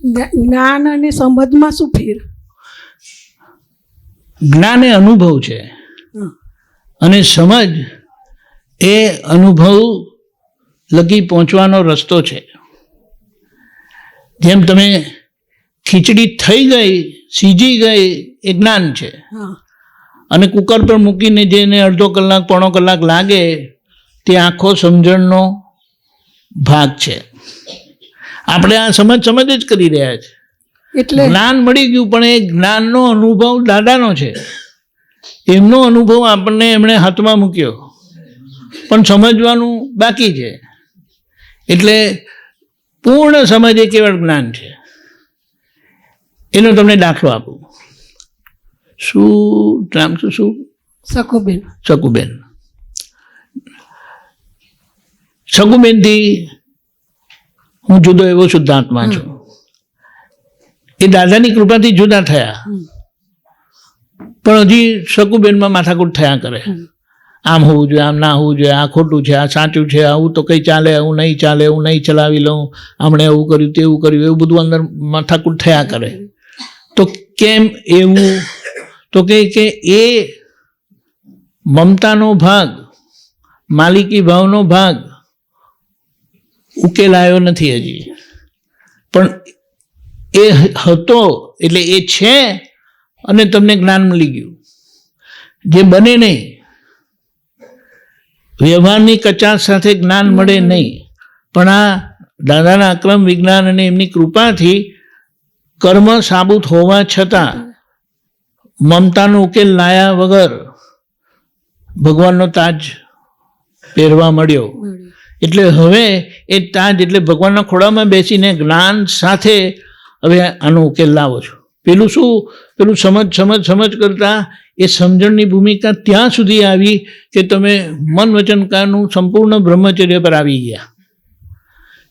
જ્ઞાન અને સમજમાં શું ફેર? જ્ઞાન એ અનુભવ છે અને સમજ એ અનુભવ લગી પહોંચવાનો રસ્તો છે. જેમ તમે ખીચડી થઈ ગઈ, સીજી ગઈ, એ જ્ઞાન છે. અને કુકર પર મૂકીને જેને અડધો કલાક પોણો કલાક લાગે તે આખો સમજણનો ભાગ છે. આપણે આ સમજ જ કરી રહ્યા છે. એટલે જ્ઞાન મળી ગયું, પણ એ જ્ઞાનનો અનુભવ દાદાનો છે. એમનો અનુભવ આપણને એમણે હાથમાં મૂક્યો, પણ સમજવાનું બાકી છે. એટલે પૂર્ણ સમજ એ કેવળ જ્ઞાન છે. એનો તમને દાખલો આપું. શું નામ શું? સકુબેન. સકુબેનથી હું જુદો એવો શુદ્ધાત્મા છું. એ દાદાની કૃપાથી જુદા થયા, પણ હજી સકુબેનમાં માથાકૂટ થયા કરે. આમ હોવું જોઈએ, આમ ના હોવું જોઈએ, આ ખોટું છે, આ સાચું છે, આવું તો કંઈ ચાલે, આવું નહીં ચાલે, હું નહીં ચલાવી લઉં, હમણાં એવું કર્યું, તેવું કર્યું, એવું બધું અંદર માથાકૂટ થયા કરે. તો કેમ એવું? તો કે એ મમતાનો ભાગ, માલિકી ભાવનો ભાગ ઉકેલાયો નથી હજી. પણ એ હતો એટલે એ છે, અને તમને જ્ઞાન મળી ગયું. જે બને નહીં, વ્યવહારની કચાશ સાથે જ્ઞાન મળે નહીં, પણ આ દાદાના અક્રમ વિજ્ઞાન અને એમની કૃપાથી કર્મ સાબુત હોવા છતાં મમતાનો ઉકેલ લાયા વગર ભગવાનનો તાજ પહેરવા મળ્યો. એટલે હવે એ તાજ એટલે ભગવાનના ખોળામાં બેસીને જ્ઞાન સાથે હવે આનો ઉકેલ લાવો છો. પેલું શું, પેલું સમજ કરતા એ સમજણની ભૂમિકા ત્યાં સુધી આવી કે તમે મન વચન કાયાનું સંપૂર્ણ બ્રહ્મચર્ય પર આવી ગયા.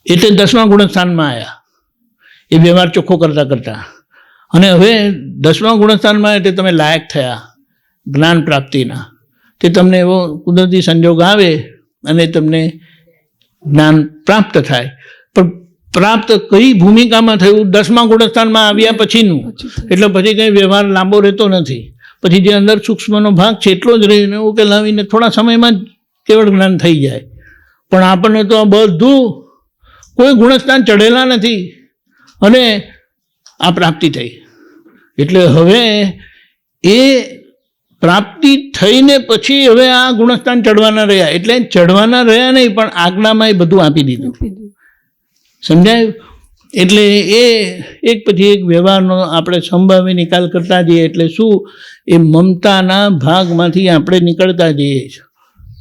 એટલે 10મા ગુણસ્થાનમાં આવ્યા એ વ્યવહાર ચોખ્ખો કરતા. અને હવે 10મા ગુણસ્થાનમાં એટલે તમે લાયક થયા જ્ઞાન પ્રાપ્તિના. તે તમને એવો કુદરતી સંજોગ આવે અને તમને જ્ઞાન પ્રાપ્ત થાય. પણ પ્રાપ્ત કઈ ભૂમિકામાં થયું? 10મા ગુણસ્થાનમાં આવ્યા પછીનું. એટલે પછી કંઈ વ્યવહાર લાંબો રહેતો નથી. પછી જે અંદર સૂક્ષ્મનો ભાગ છે એટલો જ રહીને ઉકેલાવીને થોડા સમયમાં જ કેવળ જ્ઞાન થઈ જાય. પણ આપણને તો આ બધું કોઈ ગુણસ્થાન ચઢેલા નથી અને આ પ્રાપ્તિ થઈ. એટલે હવે એ પ્રાપ્તિ થઈને પછી હવે આ ગુણસ્થાન ચડવાના રહ્યા. એટલે ચડવાના રહ્યા નહીં, પણ આજ્ઞામાં એ બધું આપી દીધું. સમજાય? એટલે એ એક પછી એક વ્યવહારનો આપણે સંભાવી નિકાલ કરતા જઈએ. એટલે શું, એ મમતાના ભાગમાંથી આપણે નીકળતા જઈએ છીએ,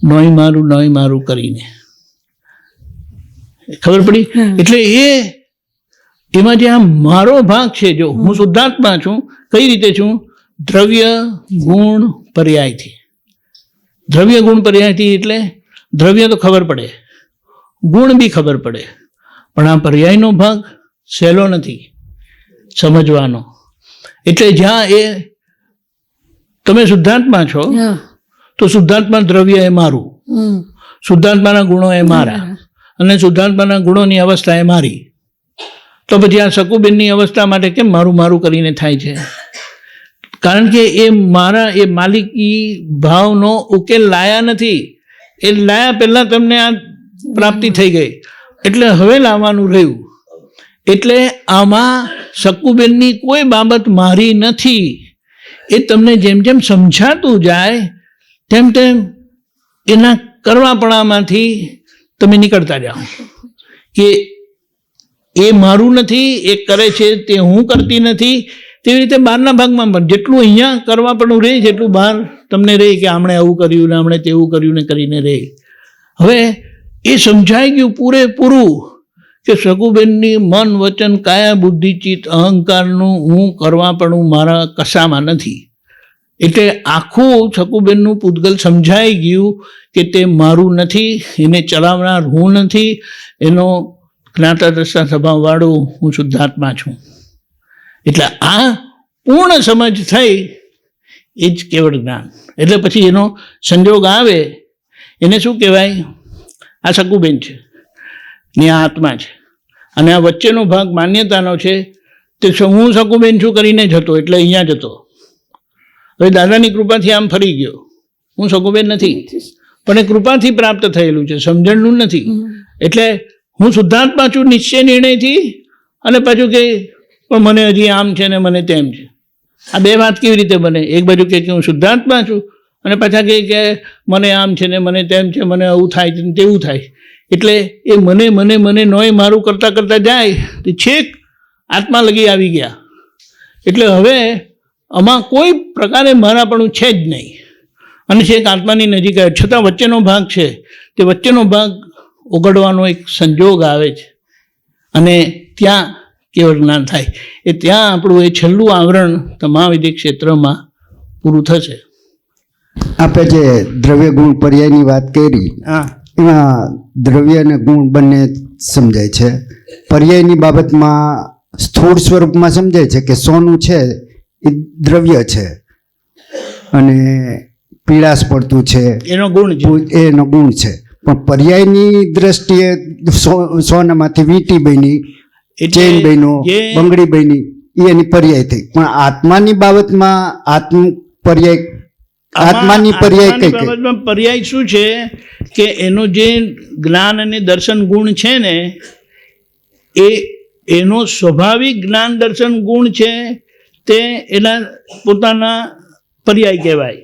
નોય મારું કરીને. ખબર પડી? એટલે એમાં જે આ મારો ભાગ છે, જો હું શુદ્ધાત્મા છું, કઈ રીતે છું? દ્રવ્ય ગુણ પર્યાયથી. દ્રવ્ય ગુણ પર્યાયથી એટલે દ્રવ્ય તો ખબર પડે, ગુણ બી ખબર પડે, પણ આ પર્યાયનો ભાગ સહેલો નથી સમજવાનો. એટલે જ્યાં એ તમે શુદ્ધાત્મા છો તો શુદ્ધાત્મા દ્રવ્ય એ મારું, શુદ્ધાત્માના ગુણો એ મારા, અને શુદ્ધાત્માના ગુણોની અવસ્થા એ મારી. તો પછી આ સકુબેનની અવસ્થા માટે કેમ મારું કરીને થાય છે? કારણ કે એ મારા એ માલિકી ભાવનો ઉકેલ લાયા નથી. એ લાયા પહેલાં તમને આ પ્રાપ્તિ થઈ ગઈ, એટલે હવે લાવવાનું રહ્યું. એટલે આમાં સકુબેનની કોઈ બાબત મારી નથી. એ તમને જેમ જેમ સમજાતું જાય તેમ એના કરવાપણામાંથી તમે નીકળતા જાઓ કે એ મારું નથી, એ કરે છે તે હું કરતી નથી. તેવી રીતે બહારના ભાગમાં પણ જેટલું અહીંયા કરવાપણું રહે જેટલું બહાર તમને રહે કે આમણે આવું કર્યું ને આમણે તેવું કર્યું ને કરીને રહે. હવે એ સમજાઈ ગયું પૂરેપૂરું કે સકુબેનની મન વચન કાયા બુદ્ધિ ચિત્ત અહંકારનું હું કરવાપણું મારા કશામાં નથી. એટલે આખું સકુબેનનું પૂતગલ સમજાઈ ગયું કે તે મારું નથી, એને ચલાવનાર હું નથી, એનો જ્ઞાતા દ્રષ્ટા સ્વભાવવાળું હું શુદ્ધાત્મા છું. એટલે આ પૂર્ણ સમજ થઈ એ જ કેવળ જ્ઞાન. એટલે પછી એનો સંજોગ આવે એને શું કહેવાય? આ સકુબેન છે ને આ આત્મા છે, અને આ વચ્ચેનો ભાગ માન્યતાનો છે તે હું શકુબેન છું કરીને જતો, એટલે અહીંયા જતો. હવે દાદાની કૃપાથી આમ ફરી ગયો. હું શકુબેન નથી, પણ એ કૃપાથી પ્રાપ્ત થયેલું છે, સમજણનું નથી. એટલે હું શુદ્ધાત્મા છું નિશ્ચય નિર્ણયથી, અને પાછું કે પણ મને હજી આમ છે ને મને તેમ છે. આ બે વાત કેવી રીતે બને? એક બાજુ કે હું શુદ્ધાત્મા છું અને પાછા કહે કે મને આમ છે ને મને તેમ છે, મને આવું થાય છે ને તેવું થાય. એટલે એ મને મને મને નોય મારું કરતાં કરતાં જાય તે છેક આત્મા લગી આવી ગયા. એટલે હવે આમાં કોઈ પ્રકારે મારાપણું છે જ નહીં, અને છેક આત્માની નજીક આવે. છતાં વચ્ચેનો ભાગ છે, તે વચ્ચેનો ભાગ ઓગળવાનો એક સંજોગ આવે છે, અને ત્યાં કેવળ જ્ઞાન થાય. એ ત્યાં આપણું એ છેલ્લું આવરણ તમામ ક્ષેત્રમાં પૂરું થશે. આપણે જે દ્રવ્ય ગુણ પર્યાયની વાત કરી, હા, એમાં દ્રવ્ય અને ગુણ બંને સમજાય છે. પર્યાયની બાબતમાં સ્થૂળ સ્વરૂપમાં સમજાય છે કે સોનું છે એ દ્રવ્ય છે અને પીળાશ પડતું છે એનો ગુણ છે, એનો ગુણ છે. પણ પર્યાયની દ્રષ્ટિએ સોનામાંથી વીંટી બની, ચેન બન્યો, બંગડી બની, એ એની પર્યાય થઈ. પણ આત્માની બાબતમાં આત્માની પર્યાય કઈ બાબતમાં પર્યાય શું છે કે એનો જે જ્ઞાન અને દર્શન ગુણ છે ને, એનો સ્વાભાવિક જ્ઞાન દર્શન ગુણ છે, તે એના પોતાના પર્યાય કહેવાય.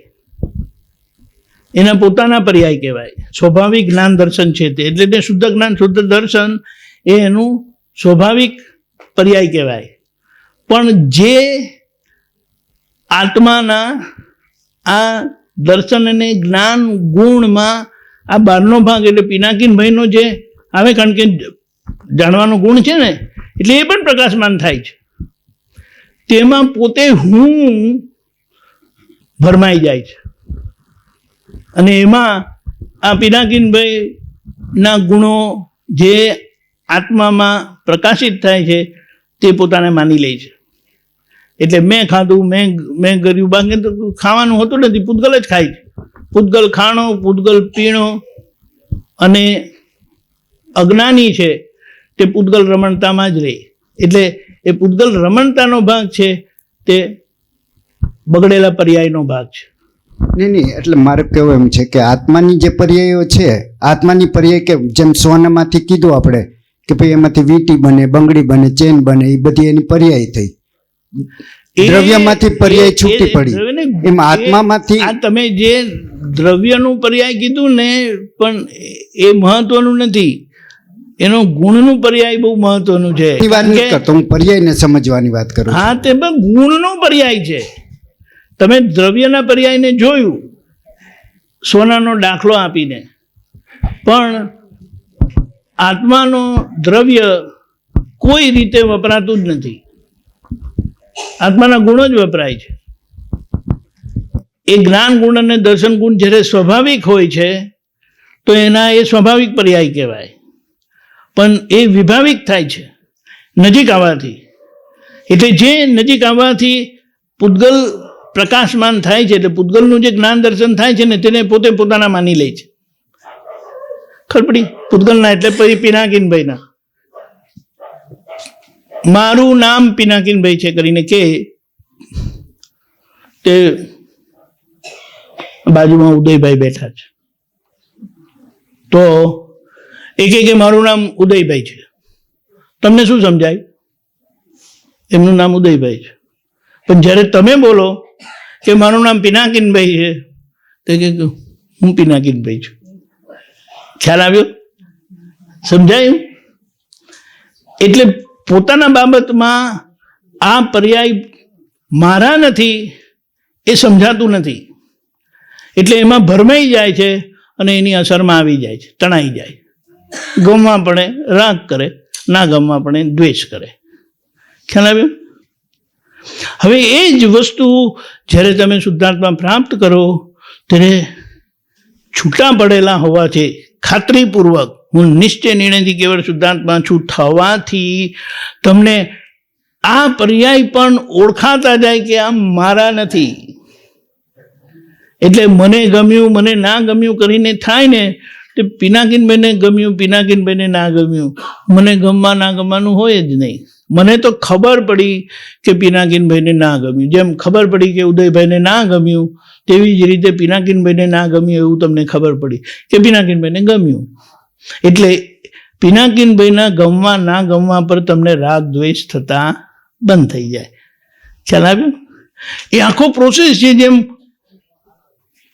એના પોતાના પર્યાય કહેવાય. સ્વાભાવિક જ્ઞાન દર્શન છે તે, એટલે તે શુદ્ધ જ્ઞાન શુદ્ધ દર્શન એ એનું સ્વાભાવિક પર્યાય કહેવાય. પણ જે આત્માના આ દર્શન અને જ્ઞાન ગુણમાં આ બહારનો ભાગ એટલે પિનાકીનભાઈનો જે આવે, કારણ કે જાણવાનો ગુણ છે ને, એટલે એ પણ પ્રકાશમાન થાય છે. તેમાં પોતે હું ભરમાઈ જાય છે, અને એમાં આ પિનાકીનભાઈના ગુણો જે આત્મામાં પ્રકાશિત થાય છે તે પોતાને માની લે છે. એટલે મેં ખાધું, મેં કર્યું, બાકી તો ખાવાનું હોતું નથી, પૂતગલ જ ખાય છે. પૂતગલ ખાણો, પૂતગલ પીણો, અને અજ્ઞાની છે તે પૂતગલ રમણતામાં જ રહે. એટલે એ પૂતગલ રમણતાનો ભાગ છે તે બગડેલા પર્યાયનો ભાગ છે. નહીં, એટલે મારે કહેવું એમ છે કે આત્માની જે પર્યાયો છે, આત્માની પર્યાય કે જેમ સોનામાંથી કીધું આપણે કે ભાઈ એમાંથી વીંટી બને, બંગડી બને, ચેન બને, એ બધી એની પર્યાય થઈ. દ્રવ્યમાંથી પર્યાય છૂટી પડી. એમ આત્મામાંથી તમે જે દ્રવ્યનું પર્યાય કીધું ને, પણ એ મહત્વનું નથી, એનો ગુણનું પર્યાય બહુ મહત્વનું છે. વાત નથી કરતો હું, પર્યાયને સમજવાની વાત કરું. હા, તે ગુણનો પર્યાય છે. તમે દ્રવ્યના પર્યાયને જોયું સોનાનો દાખલો આપીને, પણ આત્માનો દ્રવ્ય કોઈ રીતે વપરાતું જ નથી. આત્માના ગુણો જ વપરાય છે. એ જ્ઞાન ગુણ અને દર્શન ગુણ જ્યારે સ્વાભાવિક હોય છે તો એના એ સ્વાભાવિક પર્યાય કહેવાય. પણ એ વિભાવિક થાય છે નજીક આવવાથી. એટલે જે નજીક આવવાથી પૂતગલ પ્રકાશમાન થાય છે, એટલે પૂતગલનું જે જ્ઞાન દર્શન થાય છે ને, તેને પોતે પોતાના માની લે છે. ખરપડી પૂતગલના એટલે પછી પિનાકીનભાઈના, મારું નામ પિનાકીનભાઈ છે કરીને કે, તે બાજુમાં ઉદયભાઈ બેઠા છે, તો એ કે મારું નામ ઉદયભાઈ છે. તમને શું સમજાય? એમનું નામ ઉદયભાઈ છે. પણ જ્યારે તમે બોલો કે મારું નામ પિનાકીનભાઈ છે, તો કે હું પિનાકીનભાઈ છું. ખ્યાલ આવ્યો? સમજાયું? એટલે પોતાના બાબતમાં આ પર્યાય મારા નથી એ સમજાતું નથી, એટલે એમાં ભરમાઈ જાય છે અને એની અસરમાં આવી જાય છે, તણાઈ જાય. ગમવા પડે રાગ કરે, ના ગમવા પડે દ્વેષ કરે. ખ્યાલ આવ્યો? હવે એ જ વસ્તુ જ્યારે તમે શુદ્ધાત્મા પ્રાપ્ત કરો ત્યારે છૂટા પડેલા હોવાથી ખાતરીપૂર્વક હું નિશ્ચય નિર્ણયથી કેવળ શુદ્ધાત્મા છું થવાથી તમને આ પર્યાય પણ ઓળખાતા જાય કે આ મારા નથી. એટલે મને ગમ્યું મને ના ગમ્યું કરીને થાય ને, તે પિનાકીનભાઈને ગમ્યું પિનાકીનભાઈને ના ગમ્યું, મને ગમવા ના ગમવાનું હોય જ નહીં. મને તો ખબર પડી કે પિનાકીનભાઈને ના ગમ્યું, જેમ ખબર પડી કે ઉદયભાઈને ના ગમ્યું તેવી જ રીતે પિનાકીનભાઈને ના ગમ્યું એવું તમને ખબર પડી કે પિનાકીનભાઈને ગમ્યું. એટલે પિનાકીનભાઈના ગમવા ના ગમવા પર તમને રાગ દ્વેષ થતા બંધ થઈ જાય. ખ્યાલ આવ્યો? એ આખો પ્રોસેસ છે. જેમ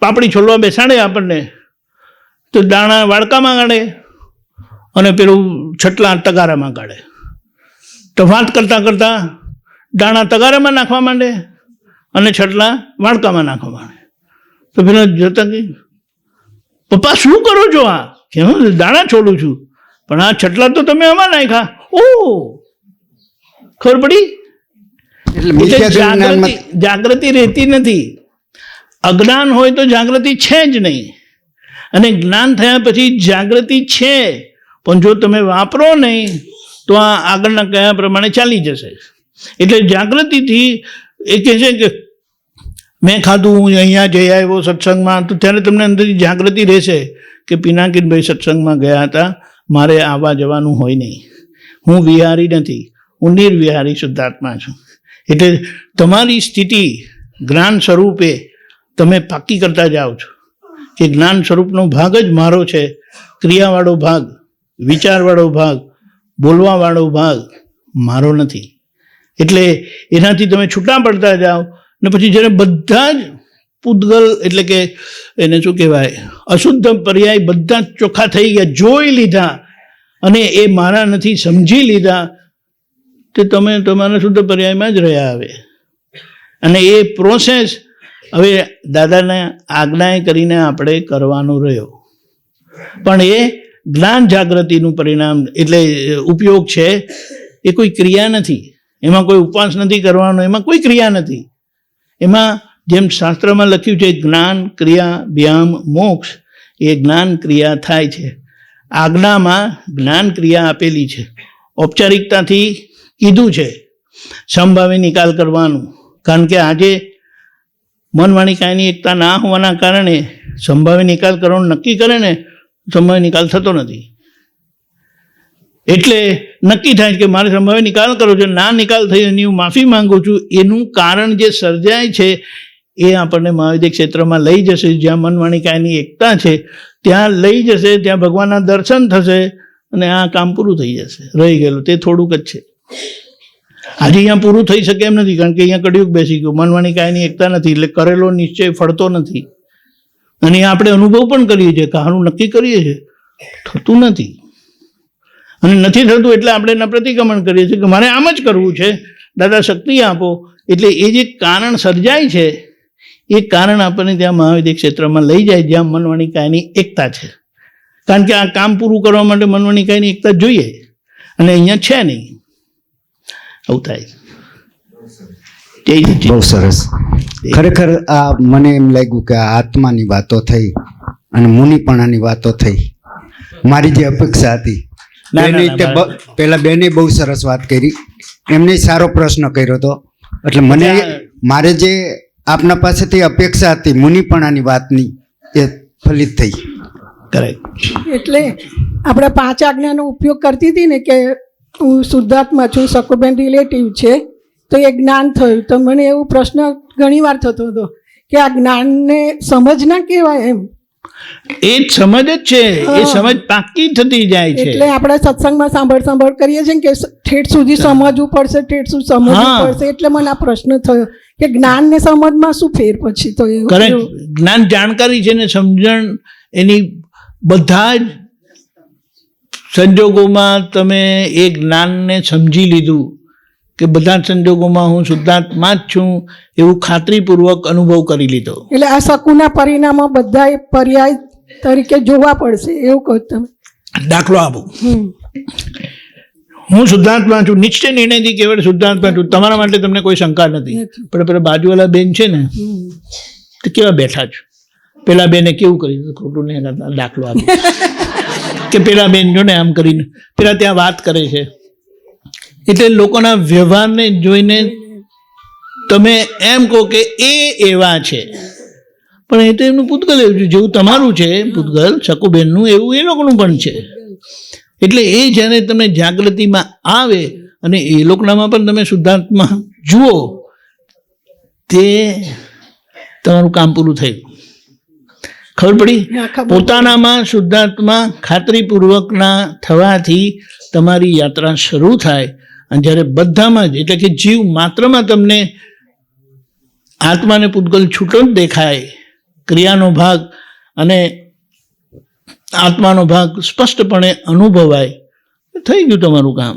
પાપડી છોલવા બેસાડે આપણને તો દાણા વાડકામાં કાઢે અને પેલું છટલા તગારામાં કાઢે. તો વાત કરતાં કરતાં દાણા તગારામાં નાખવા માંડે અને છટલા વાડકામાં નાખવા માંડે. તો પેલા જોતા કે પપ્પા શું કરો છો? આ કે હું દાણા છોડું છું, પણ આ છટલા તો તમે આમાં નાખ્યા. ઓ ખબર પડી? એટલે જાગૃતિ રહેતી નથી. અજ્ઞાન હોય તો જાગૃતિ છે જ નહીં, અને જ્ઞાન થયા પછી જાગૃતિ છે, પણ જો તમે વાપરો નહીં તો આ આગળના કયા પ્રમાણે ચાલી જશે. એટલે જાગૃતિથી એ કહે છે કે મેં ખાધું, હું અહીંયા જઈ આવ્યો સત્સંગમાં, તો ત્યારે તમને અંદરથી જાગૃતિ રહેશે કે પિનાકીનભાઈ સત્સંગમાં ગયા હતા, મારે આવવા જવાનું હોય નહીં. હું વિહારી નથી, હું નિર્વિહારી શુદ્ધાત્મા છું. એટલે તમારી સ્થિતિ જ્ઞાન સ્વરૂપે તમે પાકી કરતા જાઓ છો કે જ્ઞાન સ્વરૂપનો ભાગ જ મારો છે, ક્રિયાવાળો ભાગ, વિચારવાળો ભાગ, બોલવાવાળો ભાગ મારો નથી. એટલે એનાથી તમે છૂટા પડતા જાઓ ને પછી જ્યારે બધા જ પૂતગલ એટલે કે એને શું કહેવાય અશુદ્ધ પર્યાય બધા જ ચોખ્ખા થઈ ગયા, જોઈ લીધા અને એ મારા નથી સમજી લીધા, તે તમે તમારા શુદ્ધ પર્યાયમાં જ રહ્યા આવે. અને એ પ્રોસેસ હવે દાદાને આજ્ઞાએ કરીને આપણે કરવાનો રહ્યો, પણ એ જ્ઞાન જાગૃતિનું પરિણામ એટલે ઉપયોગ છે. એ કોઈ ક્રિયા નથી, એમાં કોઈ ઉપવાસ નથી કરવાનો, એમાં કોઈ ક્રિયા નથી. એમાં જેમ શાસ્ત્રમાં લખ્યું છે જ્ઞાન ક્રિયા વ્યાયામ મોક્ષ, એ જ્ઞાન ક્રિયા થાય છે. આજ્ઞામાં જ્ઞાન ક્રિયા આપેલી છે, ઔપચારિકતાથી કીધું છે સમભાવે નિકાલ કરવાનું. કારણ કે આજે મન વાણી કાયની એકતા ના હોવાના કારણે સંભાવે નિકાલ કરવાનો નક્કી કરે ને, સંભાવે નિકાલ થતો નથી. એટલે નક્કી થાય કે મારે સંભાવે નિકાલ કરવો છે, ના નિકાલ થઈ એની હું માફી માંગુ છું. એનું કારણ જે સર્જાય છે એ આપણને મહાવિદ્ય ક્ષેત્રમાં લઈ જશે, જ્યાં મન વાણી કાયની એકતા છે ત્યાં લઈ જશે, ત્યાં ભગવાનના દર્શન થશે અને આ કામ પૂરું થઈ જશે. રહી ગયેલું તે થોડુંક જ છે. આજે અહીંયા પૂરું થઈ શકે એમ નથી, કારણ કે અહીંયા કડિયુગ બેસી ગયું, મનવાણી કાયની એકતા નથી, એટલે કરેલો નિશ્ચય ફળતો નથી. અને આપણે અનુભવ પણ કરીએ છીએ, કહાનું નક્કી કરીએ છીએ, થતું નથી. અને નથી થતું એટલે આપણે એના પ્રતિક્રમણ કરીએ છીએ કે મારે આમ જ કરવું છે, દાદા શક્તિ આપો. એટલે એ જે કારણ સર્જાય છે એ કારણ આપણને ત્યાં મહાવિદ્ય ક્ષેત્રમાં લઈ જાય, જ્યાં મનવાણી કાયની એકતા છે. કારણ કે આ કામ પૂરું કરવા માટે મનવાણી કાયની એકતા જોઈએ, અને અહીંયા છે નહીં. આવું થાય. બહુ સરસ. ખરેખર આ મને એમ લાગ્યું કે આ આત્માની વાતો થઈ અને મુનિપણાની વાતો થઈ. મારી જે અપેક્ષા હતી પેલા બેને બહુ સરસ વાત કરી, એમને સારો પ્રશ્ન કર્યો હતો. એટલે મને મારે જે આપના પાસેથી અપેક્ષા હતી મુનિપણાની વાતની એ ફલિત થઈ. એટલે આપણે 5 આજ્ઞાનો ઉપયોગ કરતી હતી ને કે હું શુદ્ધાત્મા છું, સકુબેન રિલેટિવ છે, તો એ જ્ઞાન થયું. તો મને એવો પ્રશ્ન ઘણીવાર થતો હતો કે આ જ્ઞાનને સમજ ના કહેવાય એમ. એ સમજ જ છે, એ સમજ પાકી થતી જાય છે. એટલે આપણે સત્સંગમાં સાંભળ કરીએ છીએ કે ઠેઠ સુધી સમજવું પડશે, ઠેઠ સુધી સમજવું પડશે. એટલે મને આ પ્રશ્ન થયો કે જ્ઞાન ને સમજમાં શું ફેર પછી? તો જ્ઞાન જાણકારી છે ને સમજણ એની બધા જ સંજોગોમાં તમે એ જ્ઞાનને સમજી લીધું કે બધા જ સંજોગોમાં હું શુદ્ધાત્મા જ છું એવું ખાતરીપૂર્વક અનુભવ કરી લીધો. એટલે આ શકુના પરિણામો બધા પર્યાય તરીકે જોવા પડશે એવું કહો તમે? દાખલો આપો, હું શુદ્ધાત્મા છું, નિશ્ચય નિર્ણયથી કેવળ શુદ્ધાત્મા છું. તમારા માટે તમને કોઈ શંકા નથી. પણ પેલા બાજુવાળા બેન છે ને તો કેવા બેઠા છો, પેલા બેને કેવું કર્યું, ખોટું નહીં દાખલો આપો કે પેલા બેન જો ને આમ કરીને પેલા ત્યાં વાત કરે છે. એટલે લોકોના વ્યવહારને જોઈને તમે એમ કહો કે એ એવા છે, પણ એ તો એમનું પૂતગલ એવું છે, જેવું તમારું છે પૂતગલ શકુબેનનું એવું એ લોકોનું પણ છે. એટલે એ જ્યારે તમે જાગૃતિમાં આવે અને એ લોકોનામાં પણ તમે શુદ્ધાત્મા જુઓ, તે તમારું કામ પૂરું થયું. ખબર પડી? હા, ખબર. પોતાનામાં શુદ્ધાત્મા ખાતરીપૂર્વકના થવાથી તમારી યાત્રા શરૂ થાય. અને જ્યારે બધામાં જ એટલે કે જીવ માત્રમાં તમને આત્માને પૂતગલ છૂટો જ દેખાય, ક્રિયાનો ભાગ અને આત્માનો ભાગ સ્પષ્ટપણે અનુભવાય, થઈ ગયું તમારું કામ.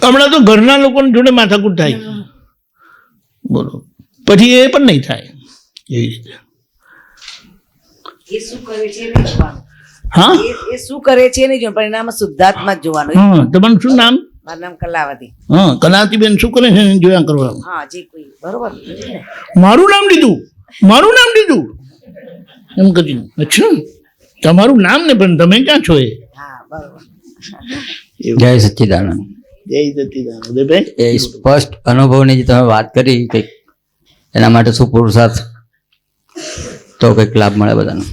હમણાં તો ઘરના લોકો જોડે માથાકૂટ થાય, બોલો, પછી એ પણ નહીં થાય એવી રીતે. એ શું કરે છે નહીં જોવાનું. હા, એ શું કરે છે નહીં જોવાનું, પરિણામ શુદ્ધાત્મા જ જોવાનું. હા. તમારું શું નામ? મારું નામ કલાવતી. હા, કલાવતીબેન શું કરે છે એને જોયા કરવાનું. હા, જે કોઈ બરોબર ને? મારું નામ લીધું એમ કર્યું. અચ્છા, તમારું નામ ને પણ તમે ક્યાં છો? એ હા, બરોબર. જય સચ્ચિદાનંદ. જય સચ્ચિદાનંદ. ઉદયભાઈ, એ સ્પષ્ટ અનુભવની જે તમે વાત કરી કંઈક, એના માટે શું પુરુષાર્થ, તો કંઈક લાભ મળે બધાને.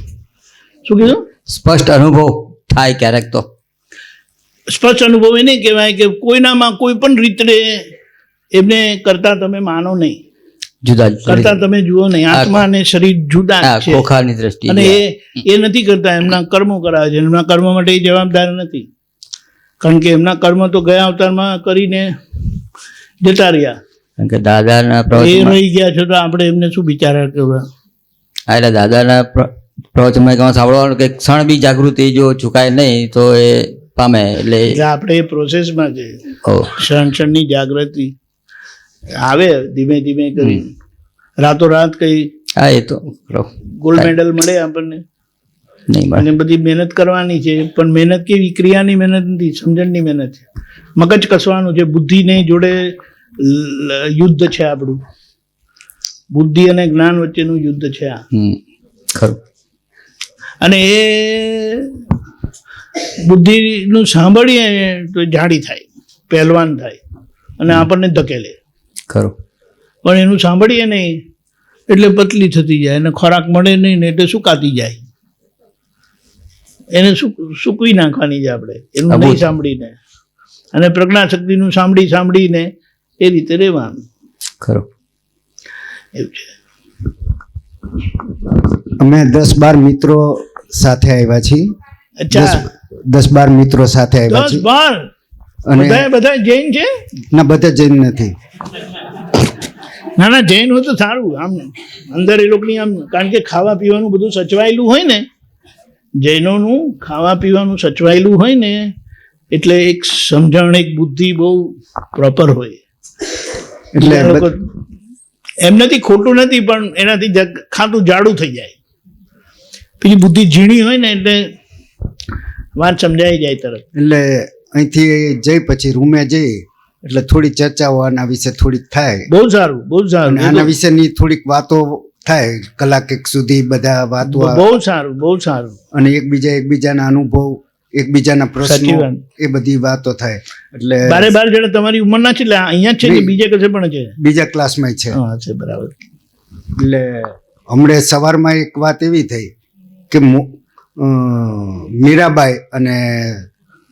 શું કીધું? સ્પષ્ટ અનુભવ થાય ક્યારેક તો. સ્પષ્ટ અનુભવ એ નહીં કહેવાય કે કોઈનામાં કોઈ પણ રીતે એમને કરતા તમે માનો નહીં, જુદા કરતા તમે જુઓ નહીં. આત્મા અને શરીર જુદા છે ખોખાની દ્રષ્ટિ અને એ નથી કરતા, એમના કર્મો કરાવે છે. એમના કર્મ માટે એ જવાબદાર નથી, કારણ કે એમના કર્મ તો ગયા અવતારમાં કરીને જતા રહ્યા. કારણ કે દાદાના એ પ્રવચનમાં રહી ગયા છો તો આપણે એમને શું બિચારા કરવા? એટલે દાદાના પ્રવચનમાં કહો સાંભળવાનું કે ક્ષણ બી જાગૃતિ જો ચૂકાય નહીં તો એ પામે. એટલે એટલે આપણે એ પ્રોસેસમાં છે. ઓ ક્ષણની જાગૃતિ આવે ધીમે ધીમે કરી. રાતોરાત કઈ હા, એ તો ખરો. ગોલ્ડ મેડલ મળે આપણને નહીં અને મળે. બધી મહેનત કરવાની છે, પણ મહેનત કેવી? ક્રિયાની મહેનત નથી, સમજણની મહેનત છે. મગજ કસવાનું છે. બુદ્ધિને જોડે યુદ્ધ છે આપણું. બુદ્ધિ અને જ્ઞાન વચ્ચેનું યુદ્ધ છે આ. ખરું. અને એ બુદ્ધિનું સાંભળીએ તો જાડી થાય, પહેલવાન થાય અને આપણને ધકેલે. ખરું. પણ એનું સાંભળીએ નહીં એટલે પતલી થતી જાય, અને ખોરાક મળે નહીં ને એટલે સુકાતી જાય. એને સૂકવી નાખવાની છે આપણે, એનું નહીં સાંભળીને. અને પ્રજ્ઞાશક્તિનું સાંભળીને એ રીતે રહેવાનું. ખરું. એવું છે. અમે 10-12 મિત્રો સાથે આવ્યા છીએ. અચ્છા, 10-12 મિત્રો સાથે આવ્યા 10-12 છીએ. અને બધા જૈન છે? ના, બધા જૈન નથી. ના ના, જૈન હોય તો સારું. આમ અંદર એ લોકોની આમ, કારણ કે ખાવા પીવાનું બધું સચવાયેલું હોય ને, જૈનોનું ખાવા પીવાનું સચવાયેલું હોય ને, એટલે એક સમજણ, એક બુદ્ધિ બહુ પ્રોપર હોય. એટલે એ લોકો એમ નથી, ખોટું નથી, પણ એનાથી ખાતું જાડું થઈ જાય. પેલી બુદ્ધિ ઝીણી હોય ને એટલે વાત સમજાઈ જાય તરત. એટલે અહીંથી જઈ પછી રૂમે જઈ એટલે થોડી ચર્ચાઓ આના વિશે થોડીક થાય. બહુ સારું, બહુ સારું. અને આના વિશેની થોડીક વાતો થાય, કલાક એક સુધી બધા વાતો, બહુ સારું, બહુ સારું. અને એકબીજાના અનુભવ, એકબીજાના પ્રશ્નો, સાચી વાત. એ બધી વાતો થાય. એટલે 12 જણા તમારી ઉંમરના છે? એટલે અહીંયા જ છે કે બીજે કશે પણ છે? બીજા ક્લાસમાં છે. હા, છે, બરાબર. એટલે હમણાં સવારમાં એક વાત એવી થઈ કે મીરાબાઈ અને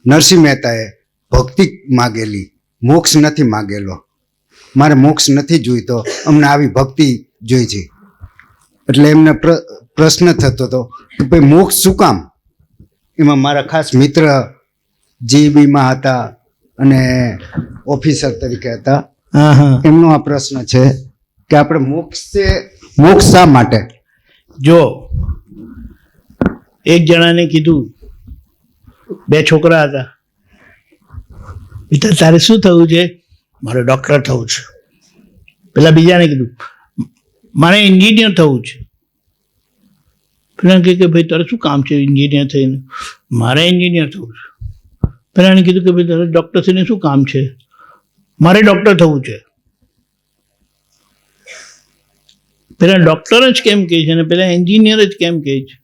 નરસિંહ મહેતાએ ભક્તિ માગેલી, મોક્ષ નથી માગેલો. મારે મોક્ષ નથી જોઈતો, અમને આવી ભક્તિ જોઈ છે. એટલે એમને પ્રશ્ન થતો હતો કે ભાઈ મોક્ષ શું કામ? એમાં મારા ખાસ મિત્ર જીબીમાં હતા અને ઓફિસર તરીકે હતા. હા હા. એમનો આ પ્રશ્ન છે કે આપણે મોક્ષ શા માટે? જો એક જણાને કીધું, 2 છોકરા હતા. બેટા તારે શું થવું છે? મારે ડૉક્ટર થવું છે. પેલા બીજાને કીધું, મારે એન્જિનિયર થવું છે. પેલા કે ભાઈ તારે શું કામ છે એન્જિનિયર થઈને? મારે એન્જિનિયર થવું છે. પેલાને કીધું કે ભાઈ તારે ડૉક્ટર થઈને શું કામ છે? મારે ડૉક્ટર થવું છે. પેલા ડૉક્ટર જ કેમ કહે છે અને પેલા એન્જિનિયર જ કેમ કહે છે?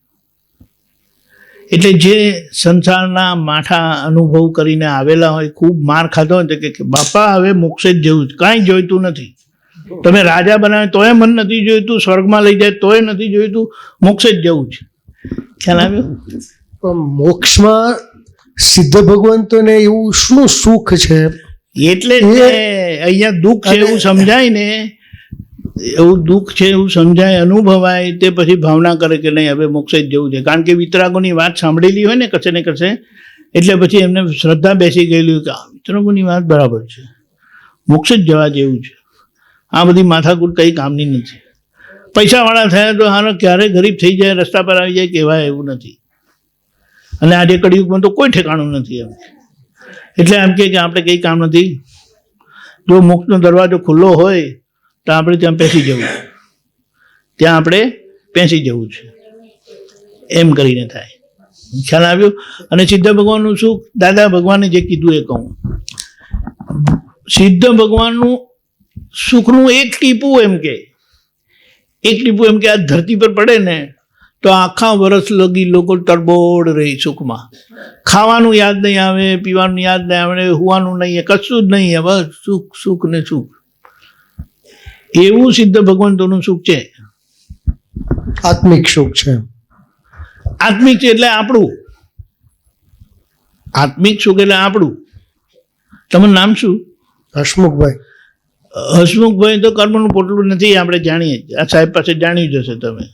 એટલે જે સંસારના માઠા અનુભવ કરીને આવેલા હોય, ખૂબ માર ખાધો હોય તો કે બાપા હવે મોક્ષે જ જવું છે, કાંઈ જોઈતું નથી. તમે રાજા બનાવે તોય મન નથી જોઈતું, સ્વર્ગમાં લઈ જાય તોય નથી જોઈતું, મોક્ષે જ જવું છે. ખ્યાલ આવ્યો? પણ મોક્ષમાં સિદ્ધ ભગવંતોને એવું શું સુખ છે એટલે જ ને અહીંયા દુઃખ છે એવું સમજાય ને, એવું દુઃખ છે એવું સમજાય, અનુભવાય, તે પછી ભાવના કરે કે નહીં હવે મોક્ષે જ જવું છે. કારણ કે વિતરાગોની વાત સાંભળેલી હોય ને કશે ને કશે, એટલે પછી એમને શ્રદ્ધા બેસી ગયેલી કે આ વિતરાગોની વાત બરાબર છે, મોક્ષ જ જવા જેવું છે. આ બધી માથાકૂટ કંઈ કામની નથી. પૈસાવાળા થયા તો હારો ક્યારે ગરીબ થઈ જાય, રસ્તા પર આવી જાય, કહેવાય એવું નથી. અને આજે કળિયુગમાં તો કોઈ ઠેકાણું નથી એમ. એટલે એમ કે આપણે કંઈ કામ નથી. જો મોક્ષનો દરવાજો ખુલ્લો હોય તો આપણે ત્યાં પેસી જવું, ત્યાં આપણે પેસી જવું છે, એમ કરીને થાય. ખ્યાલ આવ્યો? અને સિદ્ધ ભગવાનનું સુખ દાદા ભગવાને જે કીધું એ કહું. સિદ્ધ ભગવાનનું સુખનું એક ટીપું એમ કે આ ધરતી પર પડે ને તો આખા વર્ષ લગી લોકો તરબોળ રહી સુખમાં. ખાવાનું યાદ નહીં આવે, પીવાનું યાદ નહીં આવે, હુવાનું નહીં, કશું જ નહીં, બસ સુખ સુખ ને સુખ. એવું સિદ્ધ ભગવંતોનું સુખ છે. આત્મિક સુખ છે. આત્મિક છે એટલે આપણું. આત્મિક સુખ એટલે આપણું. તમારું નામ શું? હસમુખભાઈ. હસમુખભાઈ તો કર્મનું પોટલું નથી, આપણે જાણીએ. આ સાહેબ પાસે જાણી જશે તમે.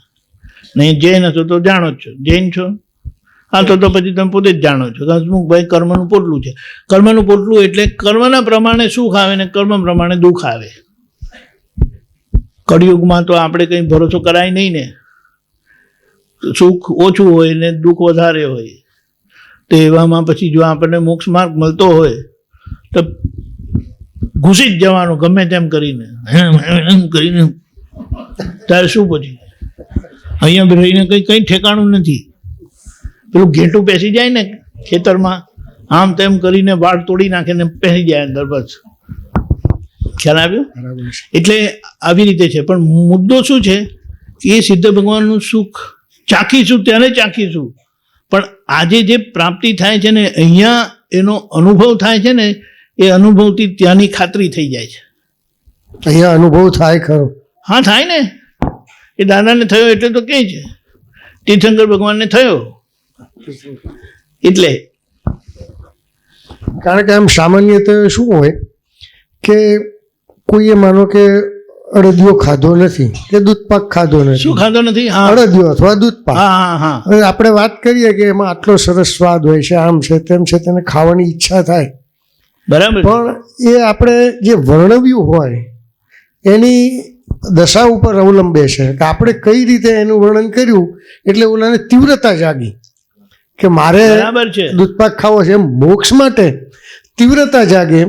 નહીં જૈન હશો તો જાણો જ છો. જૈન છો? હા, તો પછી તમે પોતે જ જાણો છો. હસમુખભાઈ કર્મનું પોટલું છે. કર્મનું પોટલું એટલે કર્મના પ્રમાણે સુખ આવે ને કર્મ પ્રમાણે દુઃખ આવે. કળિયુગમાં તો આપણે કંઈ ભરોસો કરાય નહીં ને. સુખ ઓછું હોય ને દુઃખ વધારે હોય. તો એવામાં પછી જો આપણને મોક્ષ માર્ગ મળતો હોય તો ઘૂસી જ જવાનું ગમે તેમ કરીને, એમ કરીને. ત્યારે શું પછી અહીંયા રહીને કંઈ ઠેકાણું નથી. પેલું ઘેટું પેસી જાય ને ખેતરમાં, આમ તેમ કરીને વાળ તોડી નાખે ને પેસી જાય અંદર, બસ. ખ્યાલ આવ્યો? એટલે આવી રીતે છે. પણ મુદ્દો શું છે કે એ સિદ્ધ ભગવાનનું સુખ ચાખીશું ત્યારે ચાખીશું. પણ આજે જે પ્રાપ્તિ થાય છે ને, અહીંયા એનો અનુભવ થાય છે ને, એ અનુભવથી ત્યાંની ખાતરી થઈ જાય છે. અહીંયા અનુભવ થાય ખરો? હા, થાય ને. એ દાદાને થયો એટલે તો કહે છે, તીર્થંકર ભગવાનને થયો એટલે. કારણ કે આમ સામાન્યત શું હોય કે કોઈએ માનો કે અડદિયો ખાધો નથી કે દૂધપાક ખાધો નથી. શું ખાધો નથી? હા, અડદિયો અથવા દૂધપાક. હા હા. હવે આપણે વાત કરીએ કે એમાં આટલો સરસ સ્વાદ હોય છે, આમ છે તેમ છે, તેને ખાવાની ઈચ્છા થાય. બરાબર. પણ એ આપણે જે વર્ણવ્યું હોય એની દશા ઉપર અવલંબે છે કે આપણે કઈ રીતે એનું વર્ણન કર્યું એટલે ઓલાને તીવ્રતા જાગી કે મારે બરાબર છે, દૂધપાક ખાવો છે. એમ મોક્ષ માટે તીવ્રતા જાગે,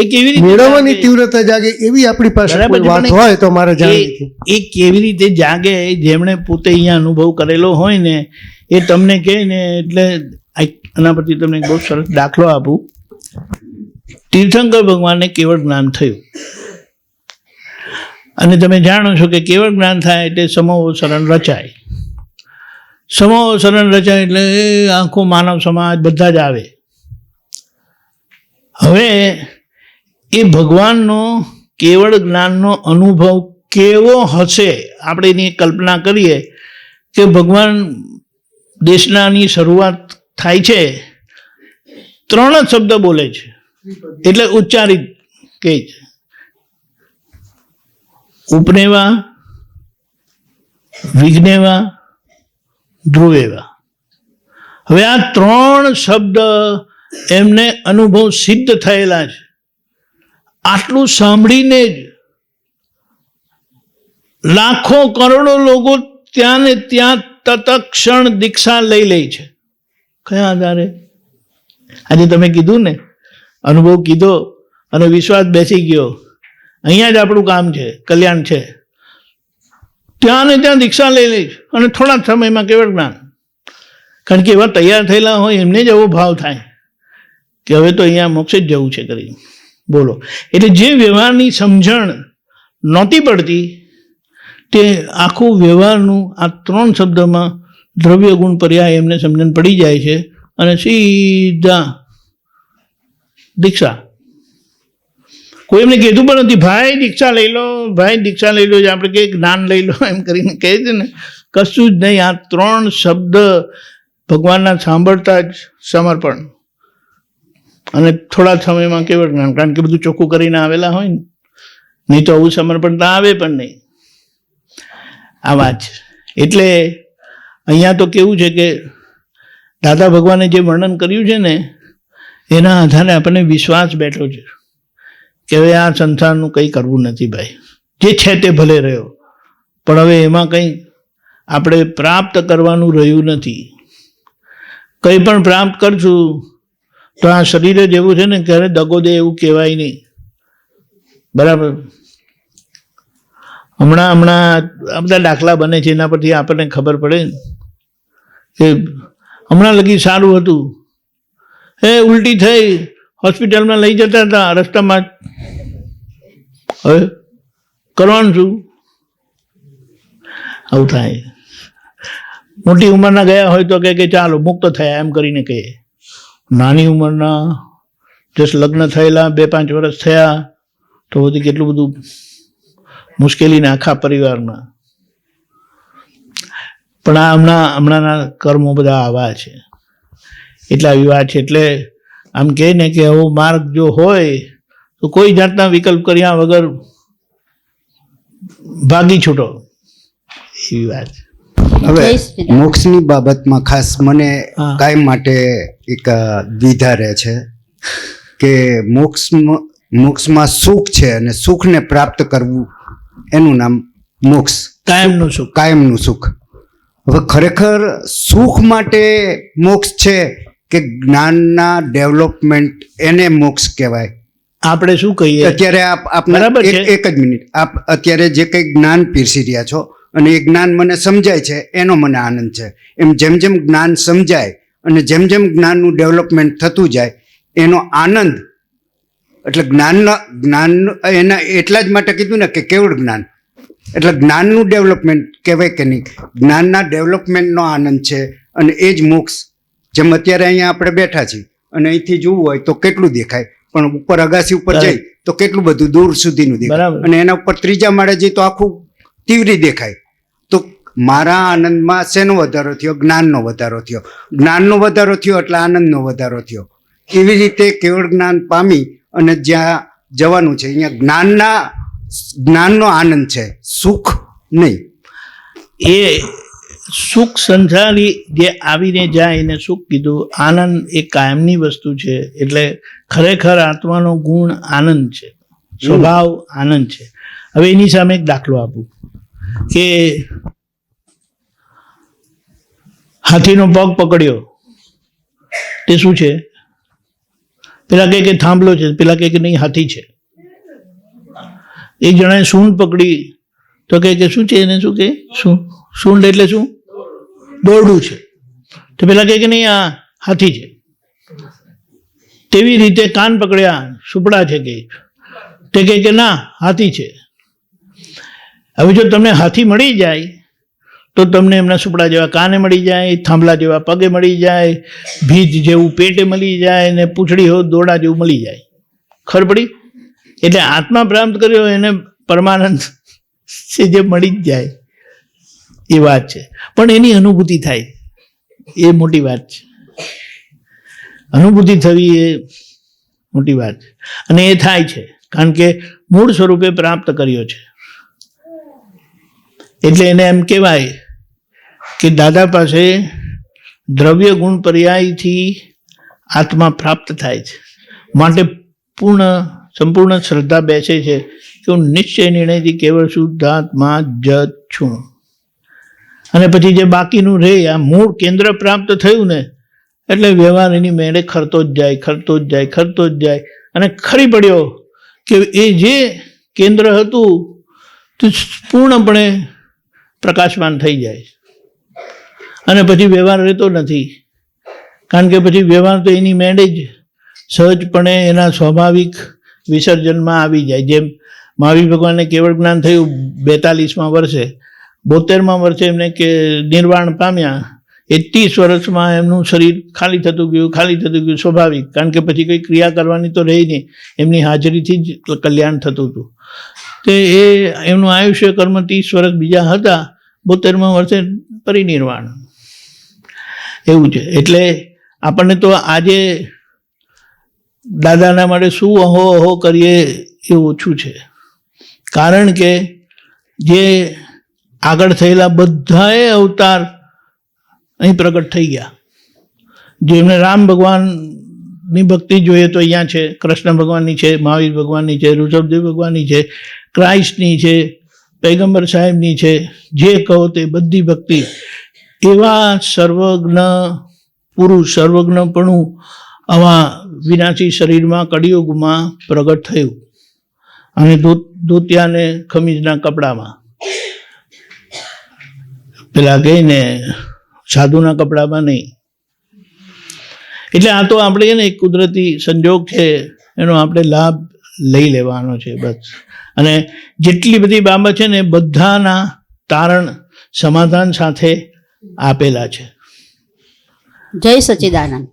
એ કેવી રીતે મેળવવાની જાગે? તીવ્રતા જાગે એવી આપણી પાસે બરાબર કોઈ છે, વાત પણ હોય તો મારે જાણવી. એ કેવી રીતે જાગે? જેમણે પોતે અહીંયા અનુભવ કરેલો હોય ને એ તમને કહે ને, એટલે આના પરથી તમને એક બહુ સરસ દાખલો આપું. તીર્થંકર ભગવાનને કેવળ જ્ઞાન થયું, અને તમે જાણો છો કે કેવળ જ્ઞાન થાય એટલે સમોસરણ રચાય. સમોસરણ રચાય એટલે આખો માનવ સમાજ બધા જ આવે. હવે એ ભગવાનનો કેવળ જ્ઞાનનો અનુભવ કેવો હશે? આપણે એની કલ્પના કરીએ કે ભગવાન દેશનાની શરૂઆત થાય છે, 3 જ શબ્દ બોલે છે, એટલે ઉચ્ચારિત કહે છે, ઉપનેવા, વિઘ્નેવા, ધ્રુવેવા. હવે આ 3 શબ્દ એમને અનુભવ સિદ્ધ થયેલા છે. આટલું સાંભળીને જ લાખો કરોડો લોકો ત્યાં ને ત્યાં તત્ક્ષણ દીક્ષા લઈ લે છે. કયા આધારે? આજે તમે કીધું ને, અનુભવ કીધો અને વિશ્વાસ બેસી ગયો, અહીંયા જ આપણું કામ છે, કલ્યાણ છે. ત્યાં ને ત્યાં દીક્ષા લઈ લે છે અને થોડા જ સમયમાં કેવળ જ્ઞાન. કારણ કે એવા તૈયાર થયેલા હોય એમને જ એવો ભાવ થાય કે હવે તો અહીંયા મોક્ષે જ જવું છે કરી. બોલો. એટલે જે વ્યવહારની સમજણ નહોતી પડતી તે આખું વ્યવહારનું આ 3 શબ્દમાં દ્રવ્ય ગુણ પર્યાય એમને સમજણ પડી જાય છે અને સીધા દીક્ષા. કોઈ એમને કહેતું પણ નથી ભાઈ દીક્ષા લઈ લો, ભાઈ દીક્ષા લઈ લો, આપણે કે જ્ઞાન લઈ લો એમ કરીને કહે છે ને, કશું જ નહીં. આ 3 શબ્દ ભગવાનના સાંભળતા જ સમર્પણ. અને થોડા સમયમાં કેવળ જ્ઞાન, કારણ કે બધું ચોખ્ખું કરીને આવેલા હોય ને, નહીં તો આવું સમર્પણતા આવે પણ નહીં. આ વાત છે. એટલે અહીંયા તો કેવું છે કે દાદા ભગવાને જે વર્ણન કર્યું છે ને એના આધારે આપણને વિશ્વાસ બેઠો છે કે હવે આ સંસારનું કંઈ કરવું નથી ભાઈ, જે છે તે ભલે રહ્યો, પણ હવે એમાં કંઈ આપણે પ્રાપ્ત કરવાનું રહ્યું નથી. કંઈ પણ પ્રાપ્ત કરશું તો આ શરીર જ એવું છે ને ક્યારે દગો દે એવું કહેવાય નહીં. બરાબર. હમણાં આ બધા દાખલા બને છે, એના પરથી આપણને ખબર પડે કે હમણાં લગી સારું હતું, ઉલટી થઈ, હોસ્પિટલમાં લઈ જતા હતા, રસ્તામાં હવે કરવાનું શું? આવું થાય. મોટી ઉંમરના ગયા હોય તો કે ચાલો મુક્ત થયા એમ કરીને કહે. નાની ઉંમરના જસ્ટ લગ્ન થયેલા 2-5 વર્ષ થયા તો બધી કેટલું બધું મુશ્કેલીને આખા પરિવારમાં. પણ આ હમણાંના કર્મો બધા આવા છે, એટલે આવી વાત છે. એટલે આમ કહે ને કે આવો માર્ગ જો હોય તો કોઈ જાતના વિકલ્પ કર્યા વગર ભાગી છૂટો, એવી વાત. હવે મોક્ષની બાબતમાં ખાસ મને કાયમ માટે એક દ્વિધા રહે છે કે મોક્ષમાં સુખ છે અને સુખને પ્રાપ્ત કરવું એનું નામ મોક્ષ, કાયમનું સુખ. કાયમનું સુખ. હવે ખરેખર સુખ માટે મોક્ષ છે કે જ્ઞાનના ડેવલપમેન્ટ એને મોક્ષ કહેવાય? આપણે શું કહીએ અત્યારે બરાબર છે. એક જ મિનિટ, આપ અત્યારે જે કંઈ જ્ઞાન પીરસી રહ્યા છો અને એ જ્ઞાન મને સમજાય છે એનો મને આનંદ છે. એમ જેમ જેમ જ્ઞાન સમજાય અને જેમ જેમ જ્ઞાનનું ડેવલપમેન્ટ થતું જાય એનો આનંદ, એટલે જ્ઞાન એના એટલા જ માટે કીધું ને કે કેવળ જ્ઞાન એટલે જ્ઞાનનું ડેવલપમેન્ટ કહેવાય કે નહીં? જ્ઞાનના ડેવલપમેન્ટનો આનંદ છે અને એ જ મોક્ષ. જેમ અત્યારે અહીંયા આપણે બેઠા છીએ અને અહીંથી જોવું હોય તો કેટલું દેખાય, પણ ઉપર અગાસી ઉપર જઈ તો કેટલું બધું દૂર સુધીનું દેખાય, અને એના ઉપર 3જા માળે જઈ તો આખું તીવ્રી દેખાય. તો મારા આનંદમાં શેનો વધારો થયો? જ્ઞાનનો વધારો થયો. જ્ઞાનનો વધારો થયો એટલે આનંદનો વધારો થયો. એવી રીતે કેવળ જ્ઞાન પામી અને જ્યાં જવાનું છે અહીંયા જ્ઞાનનો આનંદ છે, સુખ નહીં. એ સુખ સંસારી જે આવીને જાય એને સુખ કીધું. આનંદ એ કાયમની વસ્તુ છે. એટલે ખરેખર આત્માનો ગુણ આનંદ છે, સ્વભાવ આનંદ છે. હવે એની સામે એક દાખલો આપું કે હાથીનો પગ પકડ્યો તે શું છે? પેલા કહે કે થાંભલો છે, પેલા કહે કે નહીં હાથી છે. એક જણાએ સૂંઢ પકડી તો કહે કે શું છે? એને શું કહે? સૂંઢ એટલે શું? દોરડું છે. તો પેલા કહે કે નહીં આ હાથી છે. તેવી રીતે કાન પકડ્યા, સુપડા છે કે તે કહે કે ના હાથી છે. હવે જો તમને હાથી મળી જાય તો તમને એમના સુપડા જેવા કાને મળી જાય, થાંભલા જેવા પગે મળી જાય, ભીજ જેવું પેટે મળી જાય ને પૂંછડી હોય દોડા જેવું મળી જાય. ખબર પડી? એટલે આત્મા પ્રાપ્ત કર્યો એને પરમાનંદ છે જે મળી જ જાય એ વાત છે. પણ એની અનુભૂતિ થાય એ મોટી વાત છે. અનુભૂતિ થવી એ મોટી વાત છે અને એ થાય છે કારણ કે મૂળ સ્વરૂપે પ્રાપ્ત કર્યો છે. એટલે એને એમ કહેવાય કે દાદા પાસે દ્રવ્ય ગુણ પર્યાયથી આત્મા પ્રાપ્ત થાય છે. માટે સંપૂર્ણ શ્રદ્ધા બેસે છે કે હું નિશ્ચય નિર્ણયથી કેવળ શુદ્ધાત્મા જ છું. અને પછી જે બાકીનું રહે આ મૂળ કેન્દ્ર પ્રાપ્ત થયું ને એટલે વ્યવહાર એની મેળે ખરતો જ જાય અને ખરી પડ્યો કે એ જે કેન્દ્ર હતું તે પૂર્ણપણે પ્રકાશમાન થઈ જાય અને પછી વ્યવહાર રહેતો નથી. કારણ કે પછી વ્યવહાર તો એની મેળે જ સહજપણે એના સ્વાભાવિક વિસર્જનમાં આવી જાય. જેમ મહાવીર ભગવાનને કેવળ જ્ઞાન થયું 42મા વર્ષે, 72મા વર્ષે એમને કે નિર્વાણ પામ્યા. એ 30 વર્ષમાં એમનું શરીર ખાલી થતું ગયું સ્વાભાવિક. કારણ કે પછી કંઈ ક્રિયા કરવાની તો રહી નહીં, એમની હાજરીથી જ કલ્યાણ થતું હતું. તે એ એમનું આયુષ્ય કર્મ 30 વર્ષ બીજા હતા, 72મા વર્ષે પરિનિર્વાણ. એવું છે. એટલે આપણને તો આજે દાદાના માટે શું અહો અહો કરીએ એ ઓછું છે. કારણ કે જે આગળ થયેલા બધાએ અવતાર અહીં પ્રગટ થઈ ગયા. જેમને રામ ભગવાનની ભક્તિ જોઈએ તો અહીંયા છે, કૃષ્ણ ભગવાનની છે, મહાવીર ભગવાનની છે, ઋષભદેવ ભગવાનની છે, ક્રાઇસ્ટની છે, પૈગંબર સાહેબની છે, જે કહો તે બધી ભક્તિ. એવા સર્વજ્ઞ પુરુષ, સર્વજ્ઞપણું આવા વિનાશી શરીરમાં કળિયુગમાં પ્રગટ થયું, અને ધોતિયાને ખમીજના કપડામાં, પેલા કહીને સાધુના કપડામાં નહીં. એટલે આ તો આપણે છે ને એક કુદરતી સંજોગ છે, એનો આપણે લાભ લઈ લેવાનો છે બસ. અને જેટલી બધી બાબત છે ને બધાના તારણ સમાધાન સાથે આપેલા છે. જય સચ્ચિદાનંદ.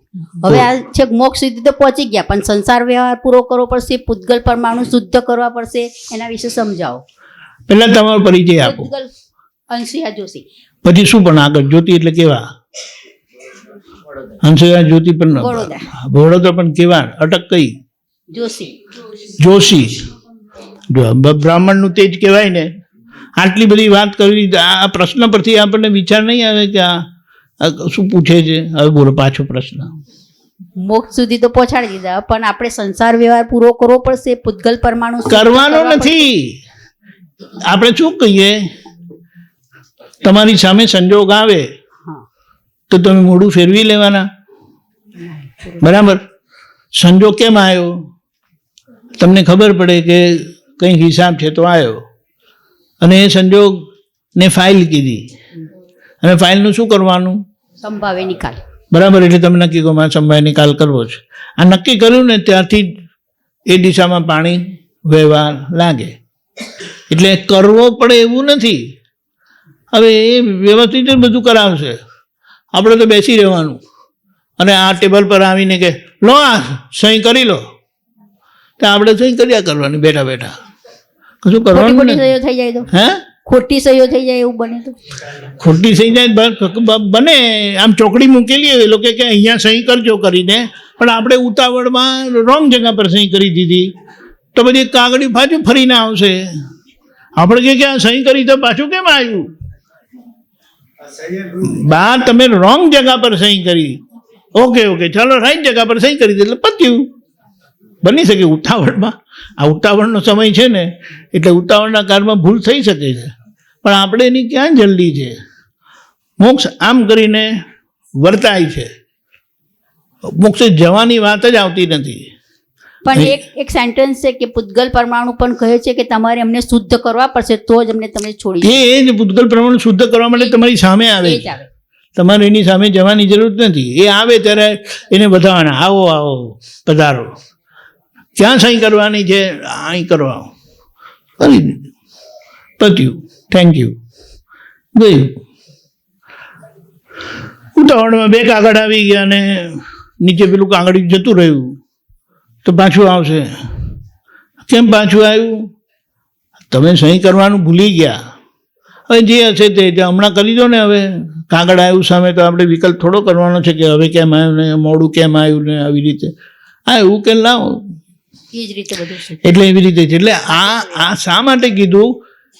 હવે આ છે મોક્ષ સુધી તો પહોંચી ગયા, પણ સંસાર વ્યવહાર પૂરો કરવો પડશે, પૂતગલ પરમાણુ શુદ્ધ કરવા પડશે, એના વિશે સમજાવો. પહેલા તમારો પરિચય આપો, પૂતગલ અંશિયા જોશી. પછી શું પણ આગળ. જ્યોતિ એટલે કેવા? હંસયા જ્યોતિ પણ વડોદરા. વડોદરા પણ કેવા? અટક કઈ? જોશી. જોશી. બ્રાહ્મણનું તેજ કહેવાય ને. આટલી બધી વાત કરવી, આ પ્રશ્ન પરથી આપણને વિચાર નહીં આવે કે આ શું પૂછે છે. હવે બોલો પાછો પ્રશ્ન. મોક્ષ સુધી તો પહોંચાડી દીધા, પણ આપણે સંસાર વ્યવહાર પૂરો કરવો પડશે, પૂતગલ પરમાણુ શુદ્ધ કરવાનો કરવા નથી. આપણે શું કહીએ, તમારી સામે સંજોગ આવે હા. તો તમે મોઢું ફેરવી લેવાના. બરાબર. સંજોગ કેમ આવ્યો તમને ખબર પડે કે કંઈક હિસાબ છે તો આવ્યો, અને એ સંજોગને ફાઇલ કીધી, અને ફાઇલનું શું કરવાનું? સંભાવે નિકાલ. બરાબર. એટલે તમે નક્કી કરો મારે સંભાવે નિકાલ કરવો છે. આ નક્કી કર્યું ને ત્યારથી જ એ દિશામાં પાણી વહેવા લાગે. એટલે કરવો પડે એવું નથી. હવે એ વ્યવસ્થિત જ બધું કરાવશે, આપણે તો બેસી રહેવાનું, અને આ ટેબલ પર આવીને કે લો આ સહી કરી લો, તો આપણે સહી કર્યા કરવાની બેઠા બેઠા. કશું કરવાનું ખોટી નથી. સહીઓ થઈ જાય તો, હે ખોટી સહીઓ થઈ જાય એવું બને તો, ખોટી સહી જાય બને. આમ ચોકડી મૂકેલી હોય એ લોકો કે અહીંયા સહી કરજો કરીને, પણ આપણે ઉતાવળમાં રોંગ જગ્યા પર સહી કરી દીધી, તો પછી કાગળી પાછું ફરીને આવશે. આપણે કે આ સહી કરી તો પાછું કેમ આવ્યું? બા તમે રોંગ જગ્યા પર સહી કરી. ઓકે ઓકે ચાલો રાઈટ જગ્યા પર સહી કરી દે એટલે પત્યું. બની શકે ઉતાવળમાં. આ ઉતાવળનો સમય છે ને, એટલે ઉતાવળના કારમાં ભૂલ થઈ શકે છે, પણ આપણે એની ક્યાં જલ્દી છે? મોક્ષ આમ કરીને વર્તાય છે. મોક્ષે જવાની વાત જ આવતી નથી. પણ એક સેન્ટેન્સ છે કે પૂતગલ પરમાણુ પણ કહે છે કે તમારે અમને શુદ્ધ કરવા પડશે તો જ અમને તમે છોડી એ જ પૂતગલ પ્રમાણ શુદ્ધ કરવા માટે તમારી સામે આવે એ જ છે. આવે. તમારે એની સામે જવાની જરૂર નથી. એ આવે ત્યારે એને બતાવવાના, આવો આવો પધારો, ક્યાં સહી કરવાની છે, અહીં કરવા કરી દીધું, પત્યું, થેન્ક યુ, ગયું. ઉતાવળમાં બે કાગળ આવી ગયા અને નીચે પેલું કાગળ જતું રહ્યું, તો પાછું આવશે. કેમ પાછું આવ્યું? તમે સહી કરવાનું ભૂલી ગયા. હવે જે હશે તે હમણાં કરી દો ને. હવે કાગળ આવ્યું સામે, તો આપણે વિકલ્પ થોડો કરવાનો છે કે હવે કેમ આવ્યું ને, મોડું કેમ આવ્યું ને, આવી રીતે આવ્યું કે લાવો. એ જ રીતે બધું છે. એટલે એવી રીતે છે. એટલે આ શા માટે કીધું?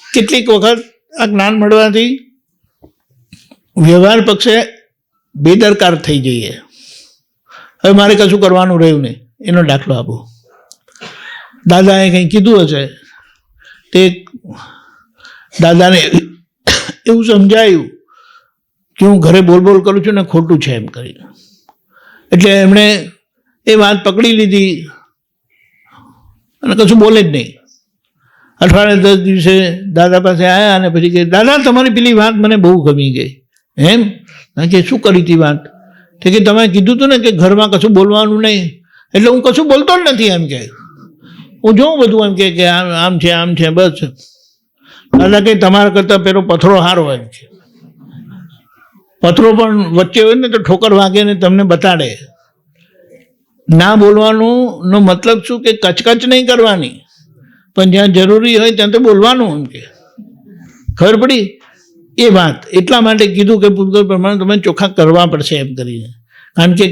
કેટલીક વખત આ જ્ઞાન મળવાથી વ્યવહાર પક્ષે બેદરકાર થઈ જઈએ. હવે મારે કશું કરવાનું રહ્યું નહીં. એનો દાખલો આપો. દાદાએ કંઈ કીધું હશે, તે દાદાને એવું સમજાયું કે હું ઘરે બોલ બોલ કરું છું ને ખોટું છે એમ કરીને. એટલે એમણે એ વાત પકડી લીધી અને કશું બોલે જ નહીં. અઠવાડિયે 10 દિવસે દાદા પાસે આવ્યા અને પછી કે દાદા તમારી પેલી વાત મને બહુ ગમી ગઈ. એમ કે શું કરી હતી વાત? તો કે તમે કીધું હતું ને કે ઘરમાં કશું બોલવાનું નહીં, એટલે હું કશું બોલતો જ નથી. એમ કે હું જોઉં બધું એમ કે આમ છે આમ છે બસ. દાદા કે તમારા કરતાં પેલો પથરો સારો એમ છે. પથરો પણ વચ્ચે હોય ને તો ઠોકર વાગે ને તમને બતાડે. ના બોલવાનું નો મતલબ શું કે કચકચ નહીં કરવાની, પણ જ્યાં જરૂરી હોય ત્યાં તો બોલવાનું. એમ કે ખબર પડી એ વાત. એટલા માટે કીધું કે પૂતગલ પ્રમાણે તમે ચોખ્ખા કરવા પડશે એમ કરીને. કારણ કે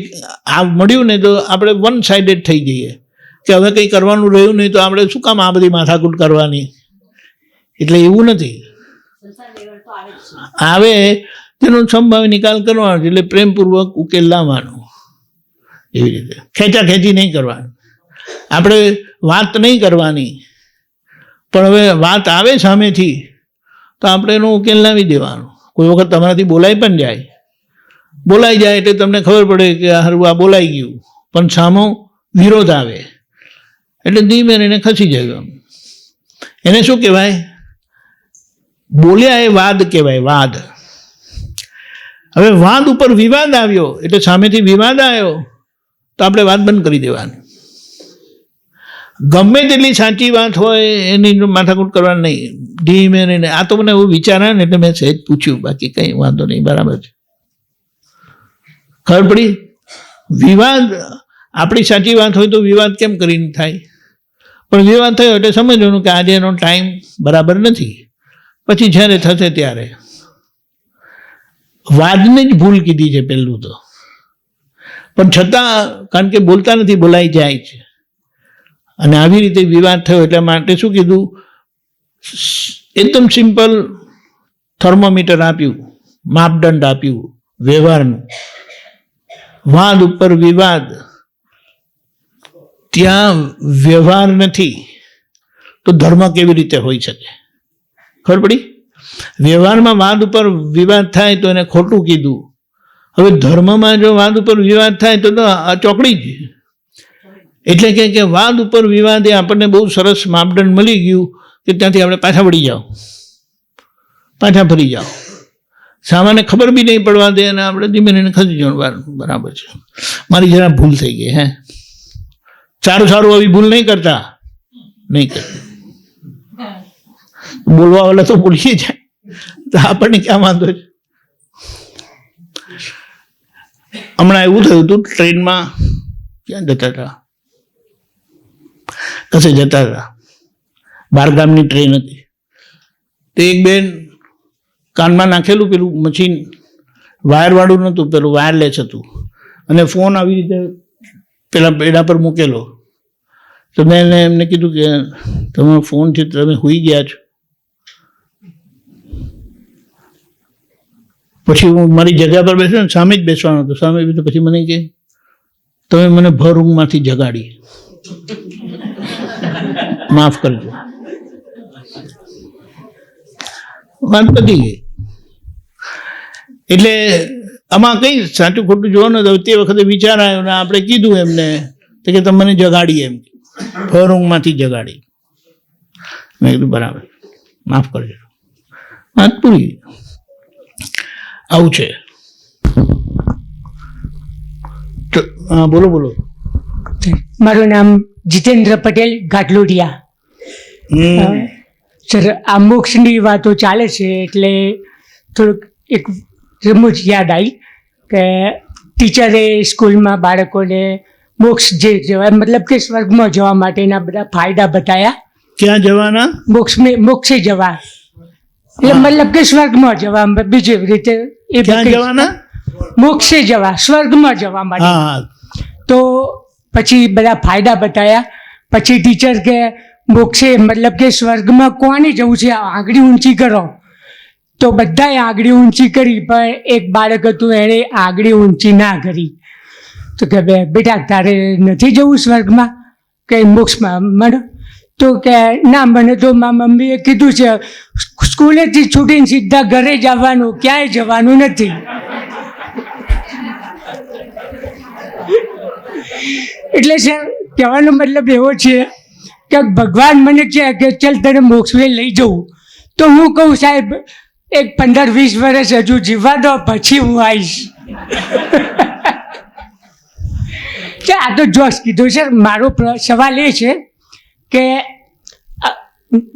આ મળ્યું ને તો આપણે વન સાઇડેડ થઈ જઈએ કે હવે કંઈ કરવાનું રહ્યું નહીં તો આપણે શું કામ આ બધી માથાકૂટ કરવાની. એટલે એવું નથી, આવે તેનો સંભાવે નિકાલ કરવાનો છે. એટલે પ્રેમપૂર્વક ઉકેલ લાવવાનો, એવી રીતે ખેંચી નહીં કરવાની. આપણે વાત નહીં કરવાની, પણ હવે વાત આવે સામેથી તો આપણે એનો ઉકેલ લાવી દેવાનો. કોઈ વખત તમારાથી બોલાઈ જાય એટલે તમને ખબર પડે કે હારું આ બોલાઈ ગયું, પણ સામો વિરોધ આવે એટલે ધીમે એને ખસી જાય. એને શું કહેવાય? બોલ્યા એ વાદ કહેવાય, વાદ. હવે વાદ ઉપર વિવાદ આવ્યો એટલે સામેથી વિવાદ આવ્યો તો આપણે વાત બંધ કરી દેવાની. ગમે તેટલી સાચી વાત હોય એની માથાકૂટ કરવાની નહીં, ધીમે રહીને. આ તો મને એવું વિચારા ને એટલે મેં સહેજ પૂછ્યું, બાકી કંઈ વાંધો નહીં, બરાબર છે. ખબર પડી? વિવાદ, આપણી સાચી વાત હોય તો વિવાદ કેમ કરીને થાય? પણ વિવાદ થયો એટલે સમજવાનું કે આજે એનો ટાઈમ બરાબર નથી, પછી જ્યારે થશે ત્યારે. વાદને જ ભૂલ કીધી છે પહેલું તો, પણ છતાં કારણ કે બોલતા નથી, બોલાઈ જાય છે. અને આવી રીતે વિવાદ થયો એટલે માટે શું કીધું? એકદમ સિમ્પલ થર્મોમીટર આપ્યું, માપદંડ આપ્યું વ્યવહારનું. વાદ ઉપર વિવાદ, ત્યાં વ્યવહાર નથી તો ધર્મ કેવી રીતે હોઈ શકે? ખબર પડી? વ્યવહારમાં વાદ ઉપર વિવાદ થાય તો એને ખોટું કીધું. હવે ધર્મમાં જો વાદ ઉપર વિવાદ થાય તો આ ચોકડી જ. એટલે કે વાદ ઉપર વિવાદ એ આપણને બહુ સરસ માપદંડ મળી ગયું કે ત્યાંથી આપણે પાછા ફરી જાઓ. સામાન્ય ખબર બી નહીં પડવા દે અને આપણે ધીમે ધીમે ખસી જવાનું. બરાબર છે, મારી જરા ભૂલ થઈ ગઈ. સારું આવી ભૂલ નહીં કરતા. બોલવા વાળા તો બોલીએ જાય તો આપણને ક્યાં વાંધો છે? હમણાં એવું થયું હતું, ટ્રેનમાં ક્યાં જતા હતા, કશે જતા હતા, બહારગામની ટ્રેન હતી. તે એક બેન કાનમાં નાખેલું પેલું મશીન, વાયરવાળું નહોતું, પેલું વાયરલેસ હતું, અને ફોન આવી રીતે પેલા એના પર મૂકેલો. તો મેં એમને કીધું કે તમારો ફોન છે, તમે સૂઈ ગયા છો. પછી હું મારી જગ્યા પર બેસ્યો ને, સામે જ બેસવાનો હતો, સામે બેઠો. પછી મને કહે તમે મને ભર ઊંઘમાંથી જગાડી, માફ કરજો. વાત પતી ગઈ. એટલે આમાં કંઈ સાચું ખોટું જોવાનું હતું. તે વખતે વિચાર આવ્યો ને આપણે કીધું એમને તો કે તમે મને જગાડી, એમ ભર ઊંઘમાંથી જગાડી. મેં કીધું બરાબર, માફ કરજો, વાત પૂરી. આવું છે. હા, બોલો. મારું નામ જીતેન્દ્ર પટેલ, ઘાટલોડિયા. સર, આ મોક્ષની વાતો ચાલે છે એટલે થોડુંક એક રમૂજ યાદ આવી કે ટીચરે સ્કૂલમાં બાળકોને મોક્ષ જે જવા, મતલબ કે સ્વર્ગમાં જવા માટેના બધા ફાયદા બતાવ્યા. ક્યાં જવાના? મોક્ષે જવા, એટલે મતલબ કે સ્વર્ગમાં જવા. બીજી રીતે એ ક્યાં જવાના? મોક્ષે જવા, સ્વર્ગમાં જવા માટે. તો પછી બધા ફાયદા બતાવ્યા. પછી ટીચર કે મોક્ષે મતલબ કે સ્વર્ગમાં કોને જવું છે, આંગળી ઊંચી કરો. તો બધાએ આંગળી ઊંચી કરી, પણ એક બાળક હતું એણે આંગળી ઊંચી ના કરી. તો કે બેટા તારે નથી જવું સ્વર્ગમાં કે મોક્ષમાં? મને તો કે ના, મને તો મારા મમ્મીએ કીધું છે સ્કૂલેથી છૂટીને સીધા ઘરે જ આવવાનું, ક્યાંય જવાનું નથી. એટલે સર, કહેવાનો મતલબ એવો છે કે ભગવાન મને કહે કે ચાલ તને મોક્ષે લઈ જવું, તો હું કહું સાહેબ એક 15-20 વર્ષ હજુ જીવવા દો, પછી હું આવીશ. આ તો જોશ કીધું સર. મારો સવાલ એ છે કે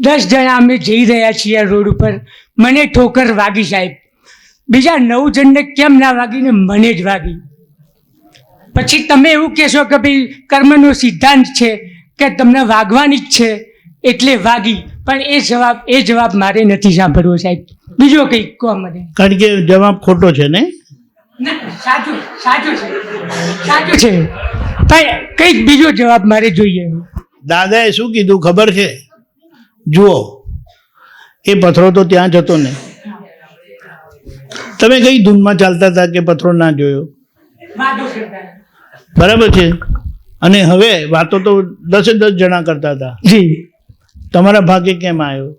10 જણા અમે જઈ રહ્યા છીએ રોડ ઉપર, મને ઠોકર વાગી સાહેબ, બીજા 9 જણને કેમ ના વાગીને મને જ વાગી? પછી તમે એવું કહેશો કે ભાઈ કર્મનો સિદ્ધાંત છે કે તમને વાગવાની જ છે એટલે વાગી, પણ એ જવાબ મારે નથી સાંભળવો સાહેબ. બીજો કંઈક કહો મને. કારણ કે જવાબ ખોટો છે ને, સાચું સાચું છે સાચું છે પણ કંઈક બીજો જવાબ મારે જોઈએ. દાદાએ શું કીધું ખબર છે? જુઓ, એ પથરો તો ત્યાં જતો ને, તમે કઈ ધૂનમાં ચાલતા હતા કે પથરો ના જોયો? બરાબર છે. અને હવે વાતો તો 10 જણા કરતા હતા, જી તમારા ભાગે કેમ આવ્યો?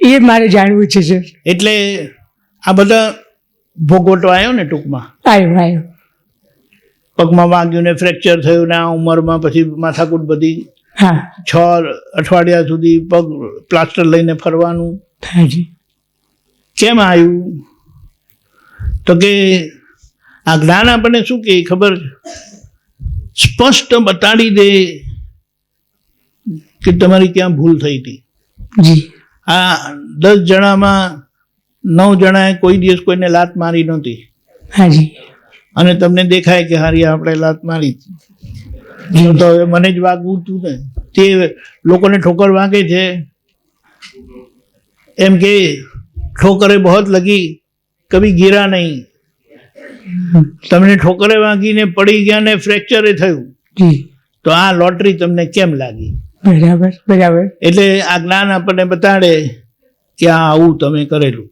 એ મારે જાણવું છે સર. એટલે આ બધા ભોગવટો આવ્યો ને ટૂંકમાં. આવ્યો પગમાં વાગ્યું ને ફ્રેક્ચર થયું ને આ ઉંમરમાં પછી માથાકૂટ બધી, હા 6 અઠવાડિયા સુધી પગ પ્લાસ્ટર લઈને ફરવાનું. હાજી. કેમ આવ્યું? તો કે આ જ્ઞાન આપણને શું કહે ખબર? સ્પષ્ટ બતાડી દે કે તમારી ક્યાં ભૂલ થઈ હતી. જી. આ 10 જણામાં 9 જણાએ કોઈ દિવસ કોઈને લાત મારી નહોતી, હાજી. અને તમને દેખાય કે હારી આપણે લાત મારી તો હવે મને જ વાગવું હતું ને. તે લોકોને ઠોકર વાગે છે એમ કે ઠોકરે બહોત લગી કભી ગીરા નહીં. તમને ઠોકરે વાગીને પડી ગયા ને ફ્રેક્ચરે થયું, જી. તો આ લોટરી તમને કેમ લાગી? બરાબર બરાબર. એટલે આ જ્ઞાન આપણને બતાડે કે આ આવું તમે કરેલું.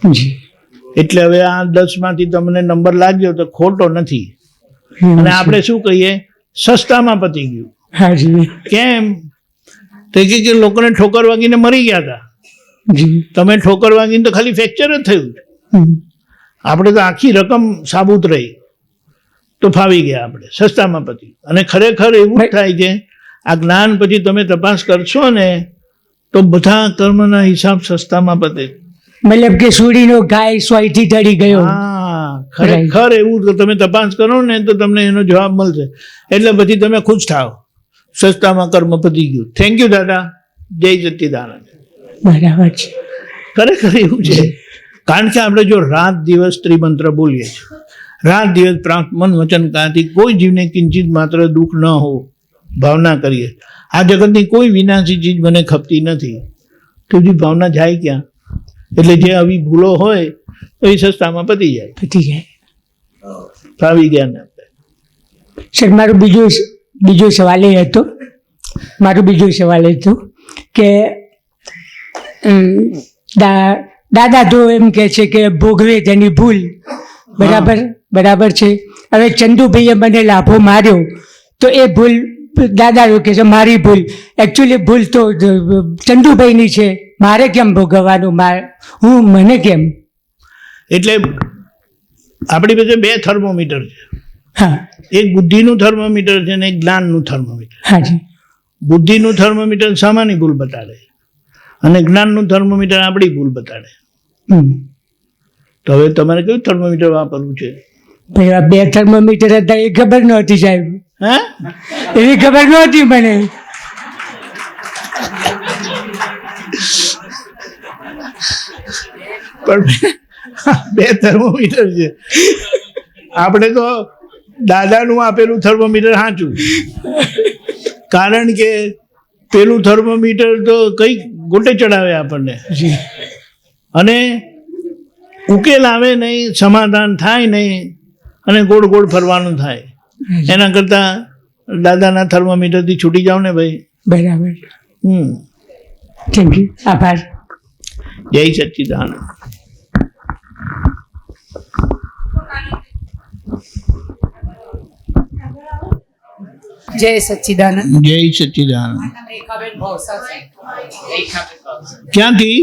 જી. એટલે હવે આ 10 માંથી તમને નંબર લાગ્યો તો ખોટો નથી. અને આપણે શું કહીએ? સસ્તામાં પતી ગયું. હાજી. કેમ? તો કે લોકોને ઠોકર વાગીને મરી ગયા હતા, જી. તમે ઠોકર વાગીને તો ખાલી ફ્રેક્ચર જ થયું. આપણે તો આખી રકમ સાબુત રહી તો ફાવી ગયા, આપણે સસ્તામાં પતી. અને ખરેખર એવું જ થાય છે. આ જ્ઞાન પછી તમે તપાસ કરશો ને તો બધા કર્મના હિસાબ સસ્તામાં પતે. મતલબ કે સુડીનો ગાય સોયથી ઢળી ગયો. હા, ખરેખર એવું તો તમે તપાસ કરો ને તો તમને એનો જવાબ મળશે. એટલે પછી તમે ખુશ થાવ, સસ્તામાં કર્મ પતી ગયું. થેન્ક યુ દાદા. જય સચ્ચિદાનંદ. બરાબર છે. ખરેખર એવું છે. કારણ કે આપણે જો રાત દિવસ ત્રિમંત્ર બોલીએ છીએ, રાત દિવસ પ્રાંત મન વચન કાંથી કોઈ જીવને કિંચિત માત્ર દુઃખ ન હો ભાવના કરીએ. આ જગતની કોઈ વિનાશી ચીજ મને ખપતી નથી, તો બધી ભાવના જાય ક્યાં? એટલે જે આવી ભૂલો હોય તો એ સસ્તામાં પતી જાય. ફાવી ગયા ને. સર મારો બીજો સવાલ એ હતો કે દાદા તો એમ કહે છે કે ભોગવે તેની ભૂલ. બરાબર છે. હવે ચંદુભાઈએ મને લાભો માર્યો તો એ ભૂલ દાદા એવું કહે છે મારી ભૂલ. એકચ્યુઅલી ભૂલ તો ચંદુભાઈની છે, મારે કેમ ભોગવવાનું? મને કેમ? એટલે આપણી પાસે 2 થર્મોમીટર છે. હા. એક બુદ્ધિનું થર્મોમીટર છે ને એક જ્ઞાનનું થર્મોમીટર. હાજી. બુદ્ધિનું થર્મોમીટર સામાની ભૂલ બતાડે અને જ્ઞાનનું થર્મોમીટર આપણી ભૂલ બતાડે. તો હવે તમારે કયું થર્મોમીટર વાપરવું છે? ભાઈ આ 2 થર્મોમીટર હતા એ ખબર નહોતી સાહેબ. હા, એવી ખબર નહોતી મને. પણ 2 થર્મોમીટર છે. આપણે તો દાદાનું આપેલું થર્મોમીટર સાચું, કારણ કે પેલું થર્મોમીટર તો કઈ ગોટે ચડાવે આપણને, અને ઉકેલ આવે નહીં, સમાધાન થાય નહીં, અને ગોળ ગોળ ફરવાનું થાય. એના કરતા દાદાના થર્મોમીટરથી છૂટી જાવ ને ભાઈ. બરાબર. Thank you. આભાર. જય સચ્ચિદાનંદ. જય સચ્ચિદાનંદ. જય સચ્ચિદાનંદ. ક્યાંથી?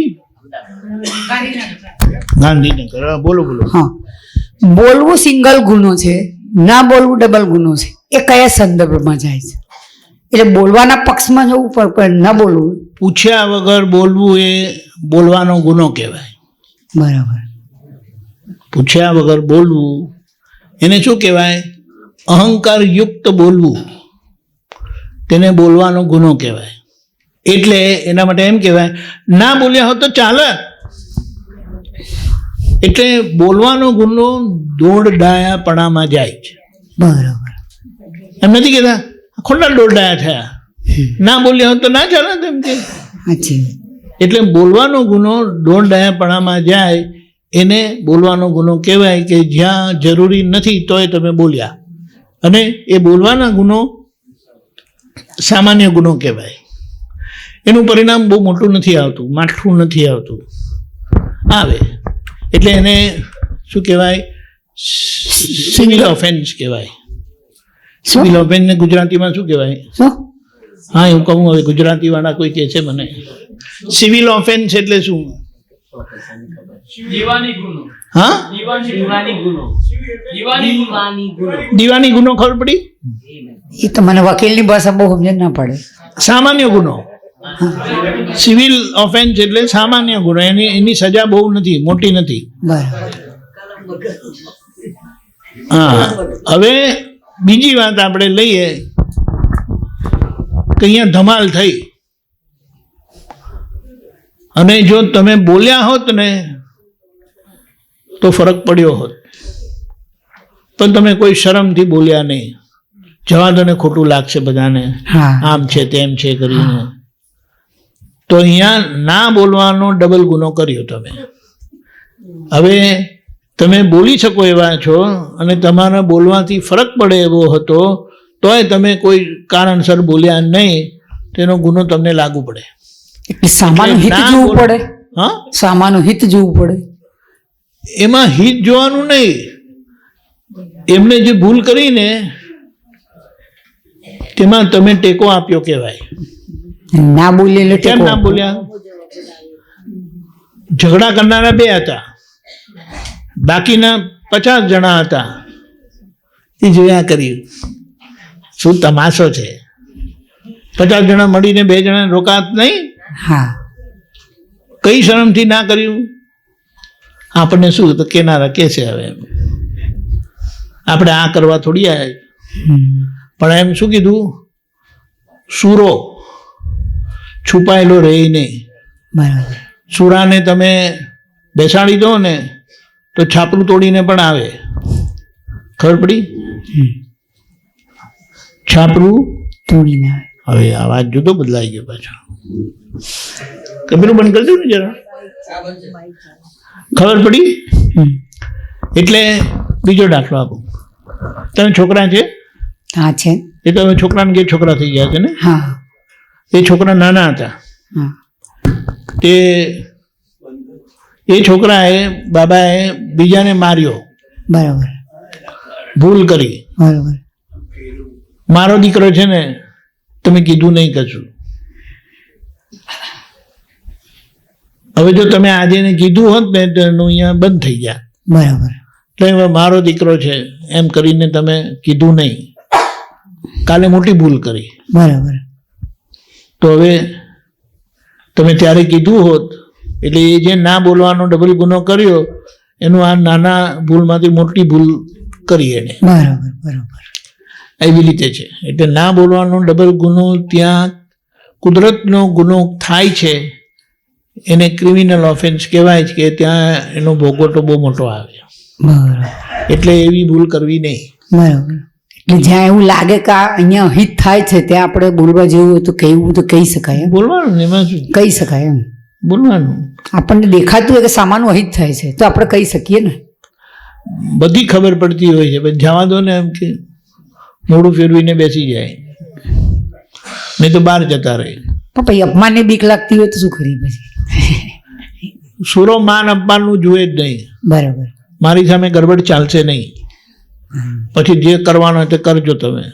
ગાંધીનગર. બોલો બોલો. હા, બોલવું સિંગલ ગુનો છે, ના બોલવું ડબલ ગુનો છે. એ કયા સંદર્ભમાં જાય છે? એટલે બોલવાના પક્ષમાં જવું પણ ના બોલવું. પૂછ્યા વગર બોલવું એ બોલવાનો ગુનો કહેવાય. બરાબર. પૂછ્યા વગર બોલવું એને શું કહેવાય? અહંકાર યુક્ત બોલવું, તેને બોલવાનો ગુનો કહેવાય. એટલે એના માટે એમ કહેવાય ના બોલ્યા હોત તો ચાલે. એટલે બોલવાનો ગુનો દોડડાયાપણામાં જાય છે. બરાબર. એમ નથી કહેતા ખોટા દોડડાયા થયા, ના બોલ્યા હોત તો ના ચાલે તેમ કે. સાચી. એટલે બોલવાનો ગુનો દોડડાયાપણામાં જાય એને બોલવાનો ગુનો કહેવાય કે જ્યાં જરૂરી નથી તોય તમે બોલ્યા, અને એ બોલવાના ગુનો સામાન્ય ગુનો કહેવાય. એનું પરિણામ બહુ મોટું નથી આવતું, માઠું નથી આવતું, આવે એટલે એને શું કહેવાય? સિવિલ ઓફેન્સ કહેવાય. સિવિલ ઓફેન્સ ને ગુજરાતીમાં શું કહેવાય? શું હા એવું કહું, હવે ગુજરાતી વાળા કોઈ કહે છે મને. સિવિલ ઓફેન્સ એટલે શું? હા, દીવાની ગુનો ખબર પડી? એ તો મને વકીલની ભાષા બહુ સમજણ ના પડે. સામાન્ય ગુનો. સિવિલ ઓફેન્સ એટલે સામાન્ય ગુનો, એની સજા બહુ નથી, મોટી નથી. બરાબર. હા, હવે બીજી વાત આપણે લઈએ કે અહીંયા ધમાલ થઈ અને જો તમે બોલ્યા હોત ને તો ફરક પડ્યો હોત, પણ તમે કોઈ શરમથી બોલ્યા નહીં, જવા દો ને ખોટું લાગશે બધાને, હા. આમ છે તેમ છે કરીને, તો અહીંયા ના બોલવાનો ડબલ ગુનો કર્યો તમે. હવે તમે બોલી શકો એવા છો અને તમારા બોલવાથી ફરક પડે એવો હતો તોય તમે કોઈ કારણસર બોલ્યા નહીં, તેનો ગુનો તમને લાગુ પડે. એટલે સામાનું હિત ના જોવું બોલ- પડે. હા, સામાનું હિત જોવું પડે. એમાં હિત જોવાનું નહીં, એમને જે ભૂલ કરીને તેમાં તમે ટેકો આપ્યો કહેવાય. ના બોલીએ એટલે કેમ ટેકો. ના બોલ્યા? ઝઘડા કરનારા 2 હતા, બાકીના 50 જણા હતા. એ જોયા કર્યું શું તમાશો છે? 50 જણા મળીને 2 જણા રોકાત નહીં? હા. કઈ શરમથી ના કર્યું? આપણને શું તો કેનારા કે છે, હવે આપણે આ કરવા થોડી આવ્યા. પણ એમ શું કીધું? સૂરો છુપાયેલો રહે નહીં. બરાબર. સુરાને તમે બેસાડી દો ને તો છાપરું તોડીને પણ આવે. ખબર પડી? છાપરું તોડીને આવે. હવે અવાજ જુદો બદલાઈ ગયો પાછો. કબીરું બંધ કરી દઉં ને જરા. ખબર પડી? એટલે બીજો દાખલો આપો. તમે છોકરા છે? હા છે. એ તો હવે છોકરાને કે છોકરા થઈ ગયા છે ને? હા. એ છોકરા નાના હતા. હા. તે એ છોકરાએ બાબાએ બીજાને માર્યો, બરાબર. ભૂલ કરી. બરાબર. મારો દીકરો છે ને, તમે કીધું નહીં કશું. હવે જો તમે આજે એને કીધું હોત ને તો એનું અહીંયા બંધ થઈ ગયા. બરાબર. એટલે હવે મારો દીકરો છે એમ કરીને તમે કીધું નહીં, કાલે મોટી ભૂલ કરી. બરાબર. તો હવે તમે ત્યારે કીધું હોત એટલે એ જે ના બોલવાનો ડબલ ગુનો કર્યો એનું આ નાના ભૂલમાંથી મોટી ભૂલ કરી એને. બરાબર. બરાબર. એવી રીતે છે. એટલે ના બોલવાનો ડબલ ગુનો ત્યાં કુદરતનો ગુનો થાય છે, એને ક્રિમિનલ ઓફેન્સ કહેવાય છે કે ત્યાં એનો ભોગવટો બહુ મોટો આવે. બરાબર. એટલે એવી ભૂલ કરવી નહીં. બરાબર. એટલે જ્યાં એવું લાગે કે આ અહીંયા હિત થાય છે ત્યાં આપણે બોલવા જેવું હોય તો કહેવું તો કહી શકાય એમ. બોલવાનું ને, એમાં શું? કહી શકાય એમ. બોલવાનું. આપણને દેખાતું હોય કે સામાનું અહિત થાય છે તો આપણે કહી શકીએ ને. બધી ખબર પડતી હોય છે, પણ જવા દો ને, એમ કે મોઢું ફેરવીને બેસી જાય, નહીં તો બહાર જતા રહે. પણ પછી અપમાનને બીક લાગતી હોય તો શું કરીએ પછી? સુરો માન અપમાનનું જુએ જ નહીં. બરાબર. મારી સામે ગરબડ ચાલશે નહીં, પછી જે કરવાનો હોય તે કરજો તમે,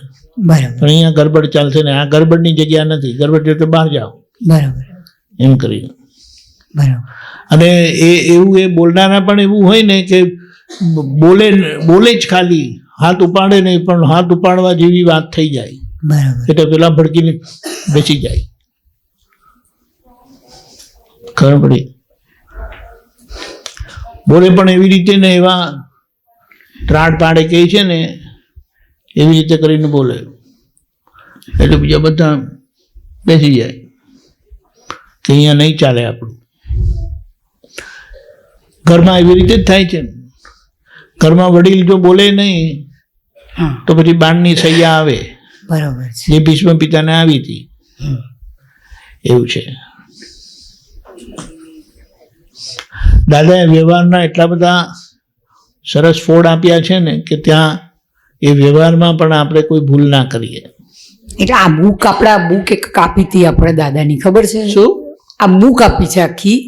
બરાબર. પણ અહીંયા ગરબડ ચાલશે નહીં. આ ગરબડની જગ્યા નથી, ગરબડ જો તો બહાર જાઓ, બરાબર. એમ કરી. બરાબર. અને એવું એ બોલનારા પણ એવું હોય ને કે બોલે જ ખાલી, હાથ ઉપાડે નહીં, પણ હાથ ઉપાડવા જેવી વાત થઈ જાય બરાબર. એટલે પેલા ભડકીને બેસી જાય. ખબર પડી? બોલે પણ એવી રીતે ને એવા ત્રાડ પાડે કહે છે ને એવી રીતે કરીને બોલે એટલે બીજા બધા બેસી જાય કે અહીંયા નહીં ચાલે આપણું. ઘરમાં એવી રીતે જ થાય છે. ઘરમાં વડીલ જો બોલે નહીં હા. તો પછી બાણની સૈયા આવે, બરાબર છે. જે ભીષ્મ પિતાને આવી હતી એવું છે. દાદાએ વ્યવહારના એટલા બધા સરસ ફોડ આપ્યા છે ને કે ત્યાં એ વ્યવહારમાં પણ આપણે કોઈ ભૂલ ના કરીએ. એટલે આ બુક એક કાપી હતી આપણે દાદાની, ખબર છે? શું? આ બુક આપી છે આખી,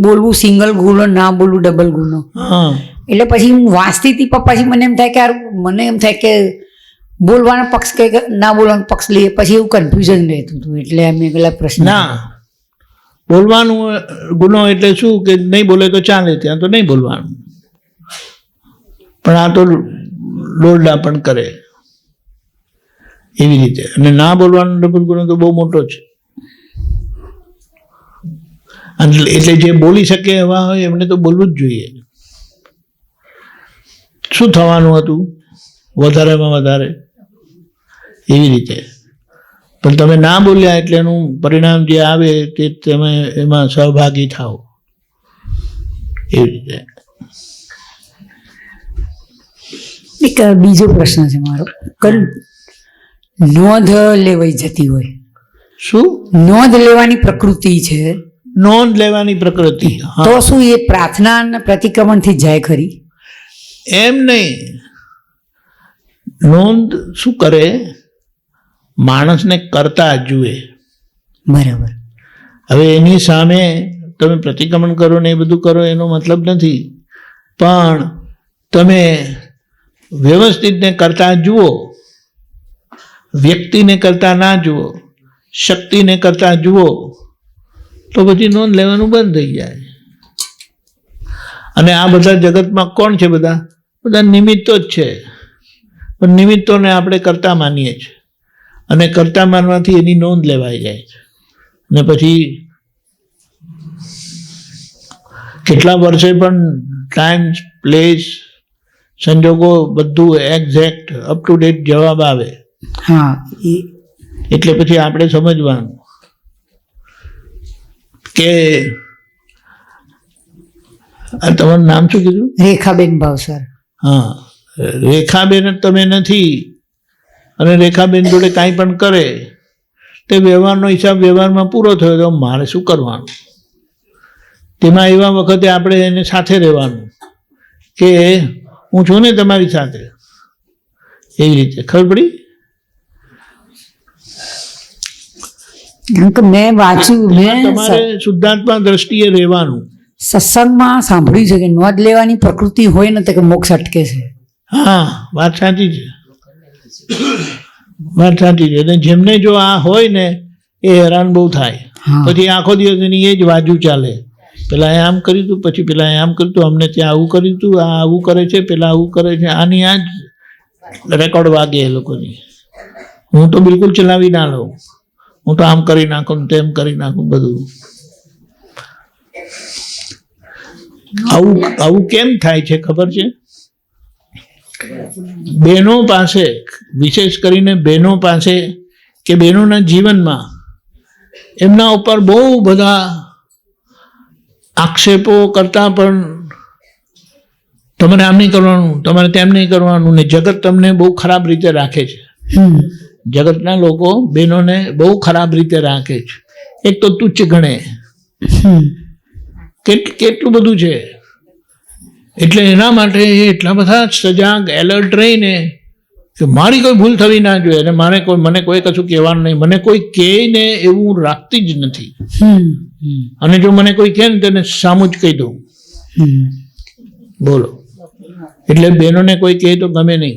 બોલવું સિંગલ ગુનો, ના બોલવું ડબલ ગુનો. હા, એટલે પછી હું વાંચતી હતી પણ પછી મને એમ થાય કે મને એમ થાય કે બોલવાનો પક્ષ કે ના બોલવાનો પક્ષ લઈએ, પછી એવું કન્ફ્યુઝન રહેતું હતું. એટલે અમે પેલા પ્રશ્ન ના બોલવાનું ગુનો એટલે શું કે નહીં બોલે તો ચાલે, ત્યાં તો નહીં બોલવાનું. પણ આ તો લોરડા પણ કરે એવી રીતે. અને ના બોલવાનો ડબલ ગુનો તો બહુ મોટો છે. એટલે જે બોલી શકે એવા હોય એમને તો બોલવું જ જોઈએ. શું થવાનું હતું વધારેમાં વધારે એવી રીતે. પણ તમે ના બોલ્યા એટલે એનું પરિણામ જે આવે તે તમે એમાં સહભાગી થાઓ એવી રીતે. એક બીજો પ્રશ્ન છે મારો. નોંધ લેવાઈ જતી હોય, શું નોંધ લેવાની પ્રકૃતિ છે, નોંધ લેવાની પ્રકૃતિ? હા. તો શું એ પ્રાર્થના અને પ્રતિક્રમણથી જાય ખરી? એમ નહીં. નોંધ શું કરે? માણસને કરતા જુએ. બરાબર. હવે એની સામે તમે પ્રતિક્રમણ કરો ને એ બધું કરો એનો મતલબ નથી, પણ તમે વ્યવસ્થિતને કરતા જુઓ, વ્યક્તિને કરતા ના જુઓ, શક્તિને કરતા જુઓ, તો પછી નોંધ લેવાનું બંધ થઈ જાય. અને આ બધા જગતમાં કોણ છે? બધા નિમિત્તો જ છે. પણ નિમિત્તોને આપણે કરતા માનીએ છીએ અને કરતા માનવાથી એની નોંધ લેવાઈ જાય છે. અને પછી કેટલા વર્ષે પણ ટાઈમ, પ્લેસ, સંજોગો બધું એક્ઝેક્ટ અપ ટુ ડેટ જવાબ આવે. હા. એટલે પછી આપણે સમજવાનું કે આ તમારું નામ શું કીધું? રેખાબેન ભાવસર. હા, રેખાબેન જ તમે નથી. અને રેખાબેન જોડે કાંઈ પણ કરે તે વ્યવહારનો હિસાબ વ્યવહારમાં પૂરો થયો તો મારે શું કરવાનું? તેમાં એવા વખતે આપણે એને સાથે રહેવાનું કે હું છું ને તમારી સાથે, એવી રીતે. ખબર પડી? મેં વાંચ્યું, મેં તમારે શુદ્ધાત્મા દ્રષ્ટિએ રહેવાનું. સત્સંગમાં સાંભળ્યું છે કે નોંધ લેવાની પ્રકૃતિ હોય ને તો કે મોક્ષ અટકે છે. હા, વાત સાચી છે, વાત સાચી છે. અને જેમને જો આ હોય ને એ હેરાન બહુ થાય. હા. પછી આખો દિવસ એની એ જ બાજુ ચાલે. પેલા આમ કર્યું હતું, પછી પેલા આમ કર્યું હતું, અમને ત્યાં આવું કર્યું હતું, આ આવું કરે છે, પેલા આવું કરે છે. આની આ જ રેકોર્ડ વાગે એ લોકોની. હું તો બિલકુલ ચલાવી ના લઉં. હું તો આમ કરી નાખું, તેમ કરી નાખું બધું. આવું કેમ થાય છે ખબર છે? બહેનો પાસે, વિશેષ કરીને બહેનો પાસે કે બહેનોના જીવનમાં એમના ઉપર બહુ બધા આક્ષેપો કરતા પણ તમારે આમ નહીં કરવાનું, તમારે તેમ નહીં કરવાનું, ને જગત તમને બહુ ખરાબ રીતે રાખે છે. જગતના લોકો બહેનોને બહુ ખરાબ રીતે રાખે છે. એક તો તુચ્છ ગણે, કેટલું બધું છે. એટલે એના માટે એટલા બધા સજાગ, એલર્ટ રહીને કે મારી કોઈ ભૂલ થવી ના જોઈએ અને મને કોઈ કશું કહેવાનું નહીં. મને કોઈ કહે ને એવું રાખતી જ નથી. અને જો મને કોઈ કહે ને તેને સામું જ કહી દઉં. બોલો. એટલે બહેનોને કોઈ કહે તો ગમે નહીં.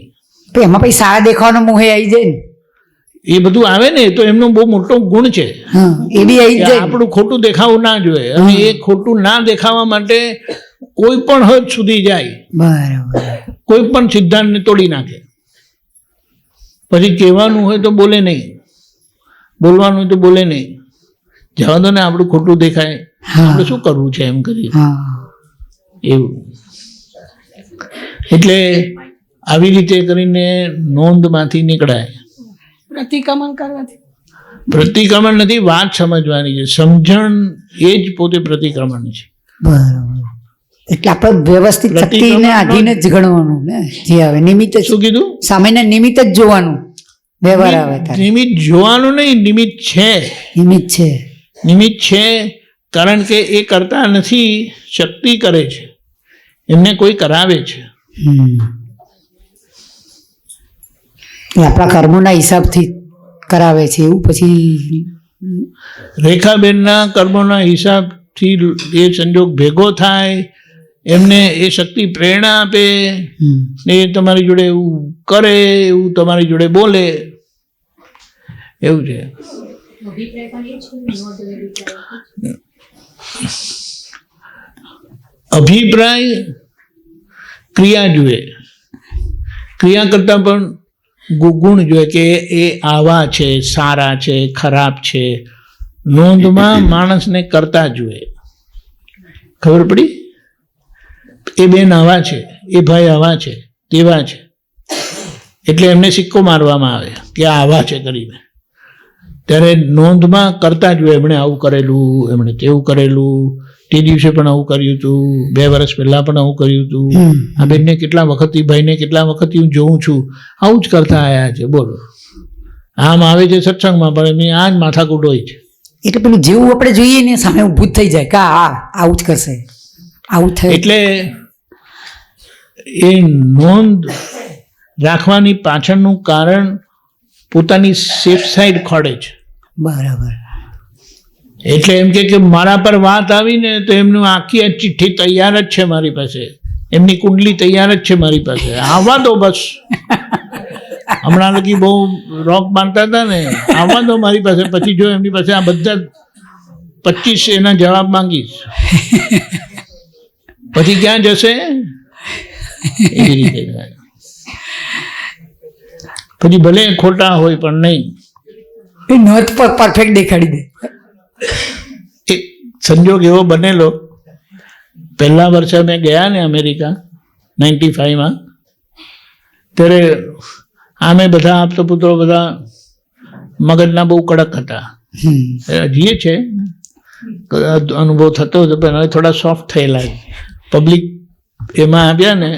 એમાં પછી સારા દેખાવાનો મોહે આવી જાય ને, એ બધું આવે ને તો એમનો બહુ મોટો ગુણ છે. એ બી આવી જાય. આપણું ખોટું દેખાવું ના જોઈએ. અને એ ખોટું ના દેખાવા માટે કોઈ પણ હદ સુધી જાય. બરાબર. કોઈ પણ સિદ્ધાંતને તોડી નાખે. પછી કહેવાનું હોય તો બોલે નહીં, બોલવાનું હોય તો બોલે નહીં. જવા દો ને, આપણું ખોટું દેખાય, આપણે શું કરવું છે એમ કરી એવું. એટલે આવી રીતે કરીને નોંધમાંથી નીકળાય. પ્રતિક્રમણ કરવાથી પ્રતિક્રમણ નથી, વાત સમજવાની છે. સમજણ એ જ પોતે પ્રતિક્રમણ છે. બરાબર. એટલે આપણે વ્યવસ્થિત શક્તિને આધીન જ ગણવાનું ને, જે આવે નિમિત્ત. શું કીધું? સામેના નિમિત્ત જ જોવાનું, વ્યવહાર આવે ત્યારે. નિમિત્ત જોવાનું નહીં, નિમિત્ત છે. નિમિત્ત છે. નિમિત્ત છે કારણ કે એ કરતા નથી, શક્તિ કરે છે, એમને કોઈ કરાવે છે. એ આપણા કર્મોના હિસાબથી કરાવે છે એવું. પછી રેખાબેનના કર્મોના હિસાબથી એ સંજોગ ભેગો થાય, એમને એ શક્તિ પ્રેરણા આપે ને એ તમારી જોડે એવું કરે, એવું તમારી જોડે બોલે, એવું છે. અભિપ્રાય ક્રિયા જુએ, ક્રિયા કરતાં પણ ગુણ જોઈએ કે એ આવા છે, સારા છે, ખરાબ છે. નોંધમાં માણસને કરતા જોઈએ. ખબર પડી? એ બેન આવા છે, એ ભાઈ આવા છે, તેવા છે, એટલે એમને સિક્કો મારવામાં આવે કે આવા છે કરીને. ત્યારે નોંધમાં કરતા જોઈએ, એમણે આવું કરેલું, એમણે તેવું કરેલું, તે દિવસે પણ આવું કર્યું હતું, 2 વર્ષ પહેલા પણ આવું કર્યું હતું, આ બેનને કેટલા વખતથી, ભાઈને કેટલા વખતથી હું જોઉં છું, આવું જ કરતા આવ્યા છે. બોલો, આમ આવે છે સત્સંગમાં, પણ એમની આ જ માથાકૂટ હોય છે. એટલે પેલું જેવું આપણે જોઈએ ને સામે ઊભું જ થઈ જાય કે આવું જ કરશે, આવું થાય. એટલે એ નોંધ રાખવાની પાછળનું કારણ પોતાની સેફ સાઈડ ખોડે છે. બરાબર. એટલે એમ કે મારા પર વાત આવીને તો એમનું આખી આ ચિઠ્ઠી તૈયાર જ છે મારી પાસે, એમની કુંડલી તૈયાર જ છે મારી પાસે, આવવા દો બસ. હમણાં લગી બહુ રોક બાંધતા હતા ને, આવવા દો મારી પાસે, પછી જો એમની પાસે આ બધા 25 એના જવાબ માંગીશ, પછી ક્યાં જશે? એવી રીતે થાય. પછી ભલે ખોટા હોય પણ નહીં. એ નોંધ પર પરફેક્ટ દેખાડી દે. એક સંજોગ એવો બનેલો, પહેલા વર્ષે અમે ગયા ને અમેરિકા 95માં, ત્યારે આમે બધા આપતો પુત્રો બધા મગજના બહુ કડક હતા. હજીએ છે, અનુભવ થતો હતો, પણ હવે થોડા સોફ્ટ થયેલા. પબ્લિક એમાં આવ્યા ને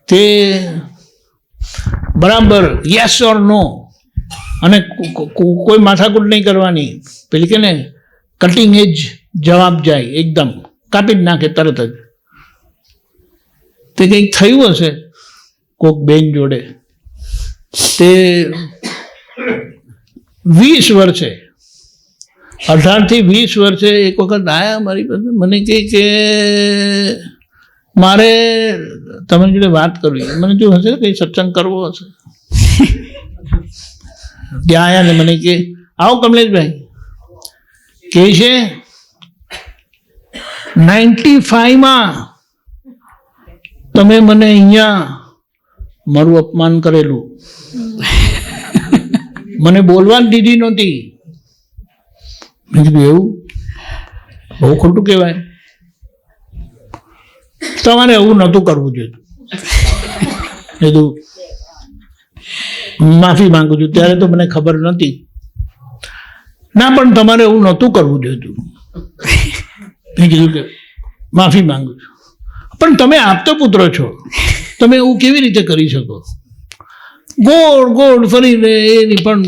તે બરાબર યસ ઓર નો, અને કોઈ માથાકૂટ નહીં કરવાની. પેલી કે ને કટિંગ એજ જવાબ જાય, એકદમ કાપી જ નાખે તરત જ. તે કંઈક થયું હશે કોક બેન જોડે. તે 20 વર્ષે, 18 થી 20 વર્ષે એક વખત આવ્યા મારી પાસે, મને કહે કે મારે તમારી જોડે વાત કરવી. મને જો હશે કંઈ સત્સંગ કરવો હશે. ત્યાં આવ્યા ને મને કે આવો કમલેશભાઈ, કે છે 95માં તમે મને અહીંયા મારું અપમાન કરેલું, મને બોલવા જ દીધી નહોતી. મેં કીધું એવું? બહુ ખોટું કહેવાય, તમારે એવું નહોતું કરવું જોઈએ. કીધું માફી માંગુ છું, ત્યારે તો મને ખબર નહોતી. ના પણ તમારે એવું નહોતું કરવું જોઈએ. મેં કીધું કે માફી માંગુ છું, પણ તમે આપતો પુત્ર છો, તમે એવું કેવી રીતે કરી શકો? ગોળ ગોળ ફરીને એની પણ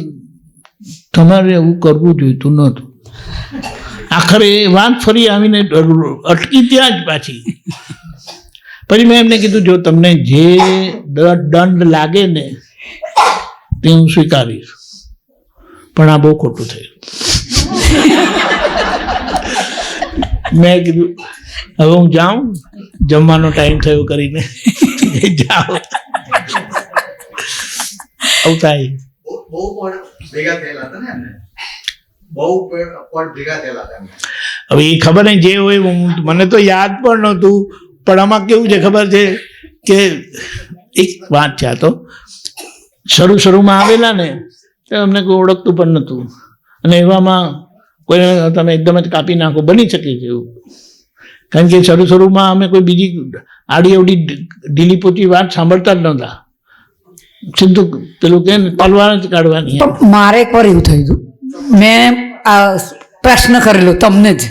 તમારે એવું કરવું જોઈતું નહોતું. આખરે એ વાત ફરી આવીને અટકી ત્યાં જ પાછી. પછી મેં એમને કીધું જો તમને જે દંડ લાગે ને તે હું સ્વીકારીશ, પણ આ બહુ ખોટું થયું. મેં કીધું હવે હું જાઉં, જમવાનો ટાઈમ થયો કરીને જાઓ. આવું થાય. હવે એ ખબર નહીં જે હોય, મને તો યાદ પણ નહોતું. પણ આમાં કેવું છે ખબર છે કે એક વાત છે, આ તો શરૂમાં આવેલા ને અમને કોઈ ઓળખતું પણ નહોતું, અને એવામાં કોઈ તમે એકદમ જ કાપી નાખો, બની શકે છે એવું. કારણ કે શરૂમાં અમે કોઈ બીજી આડી અવડી ઢીલી પોચી વાત સાંભળતા જ નહોતા. સીધું પેલું કે તલવાર જ કાઢવાની. મારે એક વાર એવું થયું હતું, મેં પ્રશ્ન કરેલો તમને જ.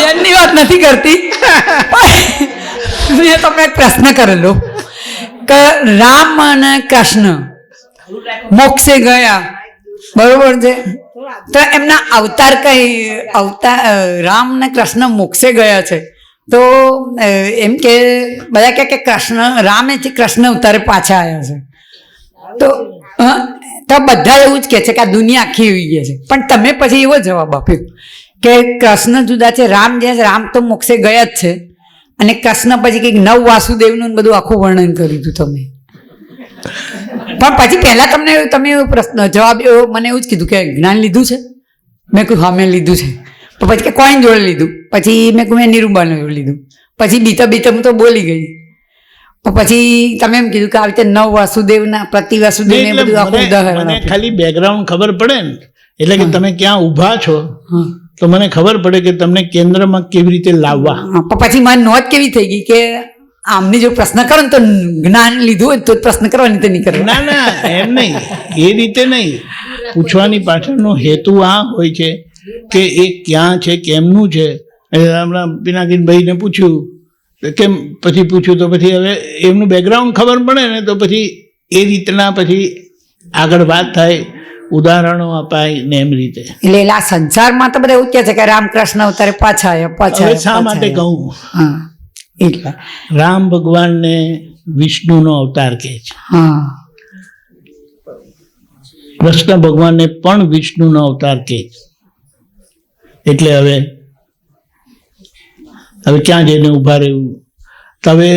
એની વાત નથી કરતી, મેં તમને એક પ્રશ્ન કરેલો કે રામ અને કૃષ્ણ મોક્ષે ગયા, બરોબર છે. તો એમના અવતાર રામ ને કૃષ્ણ મોક્ષે ગયા છે, તો એમ કે બધા કહે કે રામેથી કૃષ્ણ અવતારે પાછા આવ્યા છે. તો બધા એવું જ કહે છે કે આ દુનિયા આખી એવી ગઈ છે. પણ તમે પછી એવો જવાબ આપ્યો કે કૃષ્ણ જુદા છે, રામ જે છે, રામ તો મોક્ષે ગયા જ છે, અને કૃષ્ણ પછી કંઈક નવ વાસુદેવનું બધું આખું વર્ણન કર્યું હતું તમે. પણ પછી પહેલા તમે એવો પ્રશ્ન જવાબ એવો મને એવું જ કીધું કે જ્ઞાન લીધું છે. મેં કહ્યું હા મેં લીધું છે. તો પછી કે કોઈની જોડે લીધું? પછી મેં કહ્યું મેં નિરૂબાને જોડે લીધું. પછી બીતા હું તો બોલી ગઈ. પછી તમે એમ કીધું કે આવી રીતે નવ વાસુદેવના પ્રતિ વાસુદેવ ને બધું આખું ઉદાહરણ મને આપ્યું. ખાલી બેકગ્રાઉન્ડ ખબર પડે ને, એટલે કે તમે ક્યાં ઊભા છો તો મને ખબર પડે કે તમને કેન્દ્રમાં કેવી રીતે લાવવા. પણ પછી મારી નોંધ કેવી થઈ ગઈ કે આમની જો પ્રશ્ન કરો ને તો જ્ઞાન લીધું હોય તો જ પ્રશ્ન કરવાની તો નહીં કરવા. ના એમ નહીં, એ રીતે નહીં. પૂછવાની પાછળનો હેતુ આ હોય છે કે એ ક્યાં છે, કેમનું છે. હમણાં પિનાકીનભાઈને પૂછ્યું કેમ, પછી પૂછ્યું તો પછી હવે એમનું બેકગ્રાઉન્ડ ખબર પડે ને તો પછી એ રીતના પછી આગળ વાત થાય, ઉદાહરણો અપાય ને એમ રીતે. એટલે આ સંસારમાં તો બધા એવું કહે છે કે રામકૃષ્ણ અવતારે પાછા આવ્યા. હવે શા માટે કહું? હા, એટલે રામ ભગવાનને વિષ્ણુનો અવતાર કહે છે, હા, કૃષ્ણ ભગવાનને પણ વિષ્ણુનો અવતાર કહે છે. એટલે હવે ક્યાં જઈને ઊભા રહેવું? તો હવે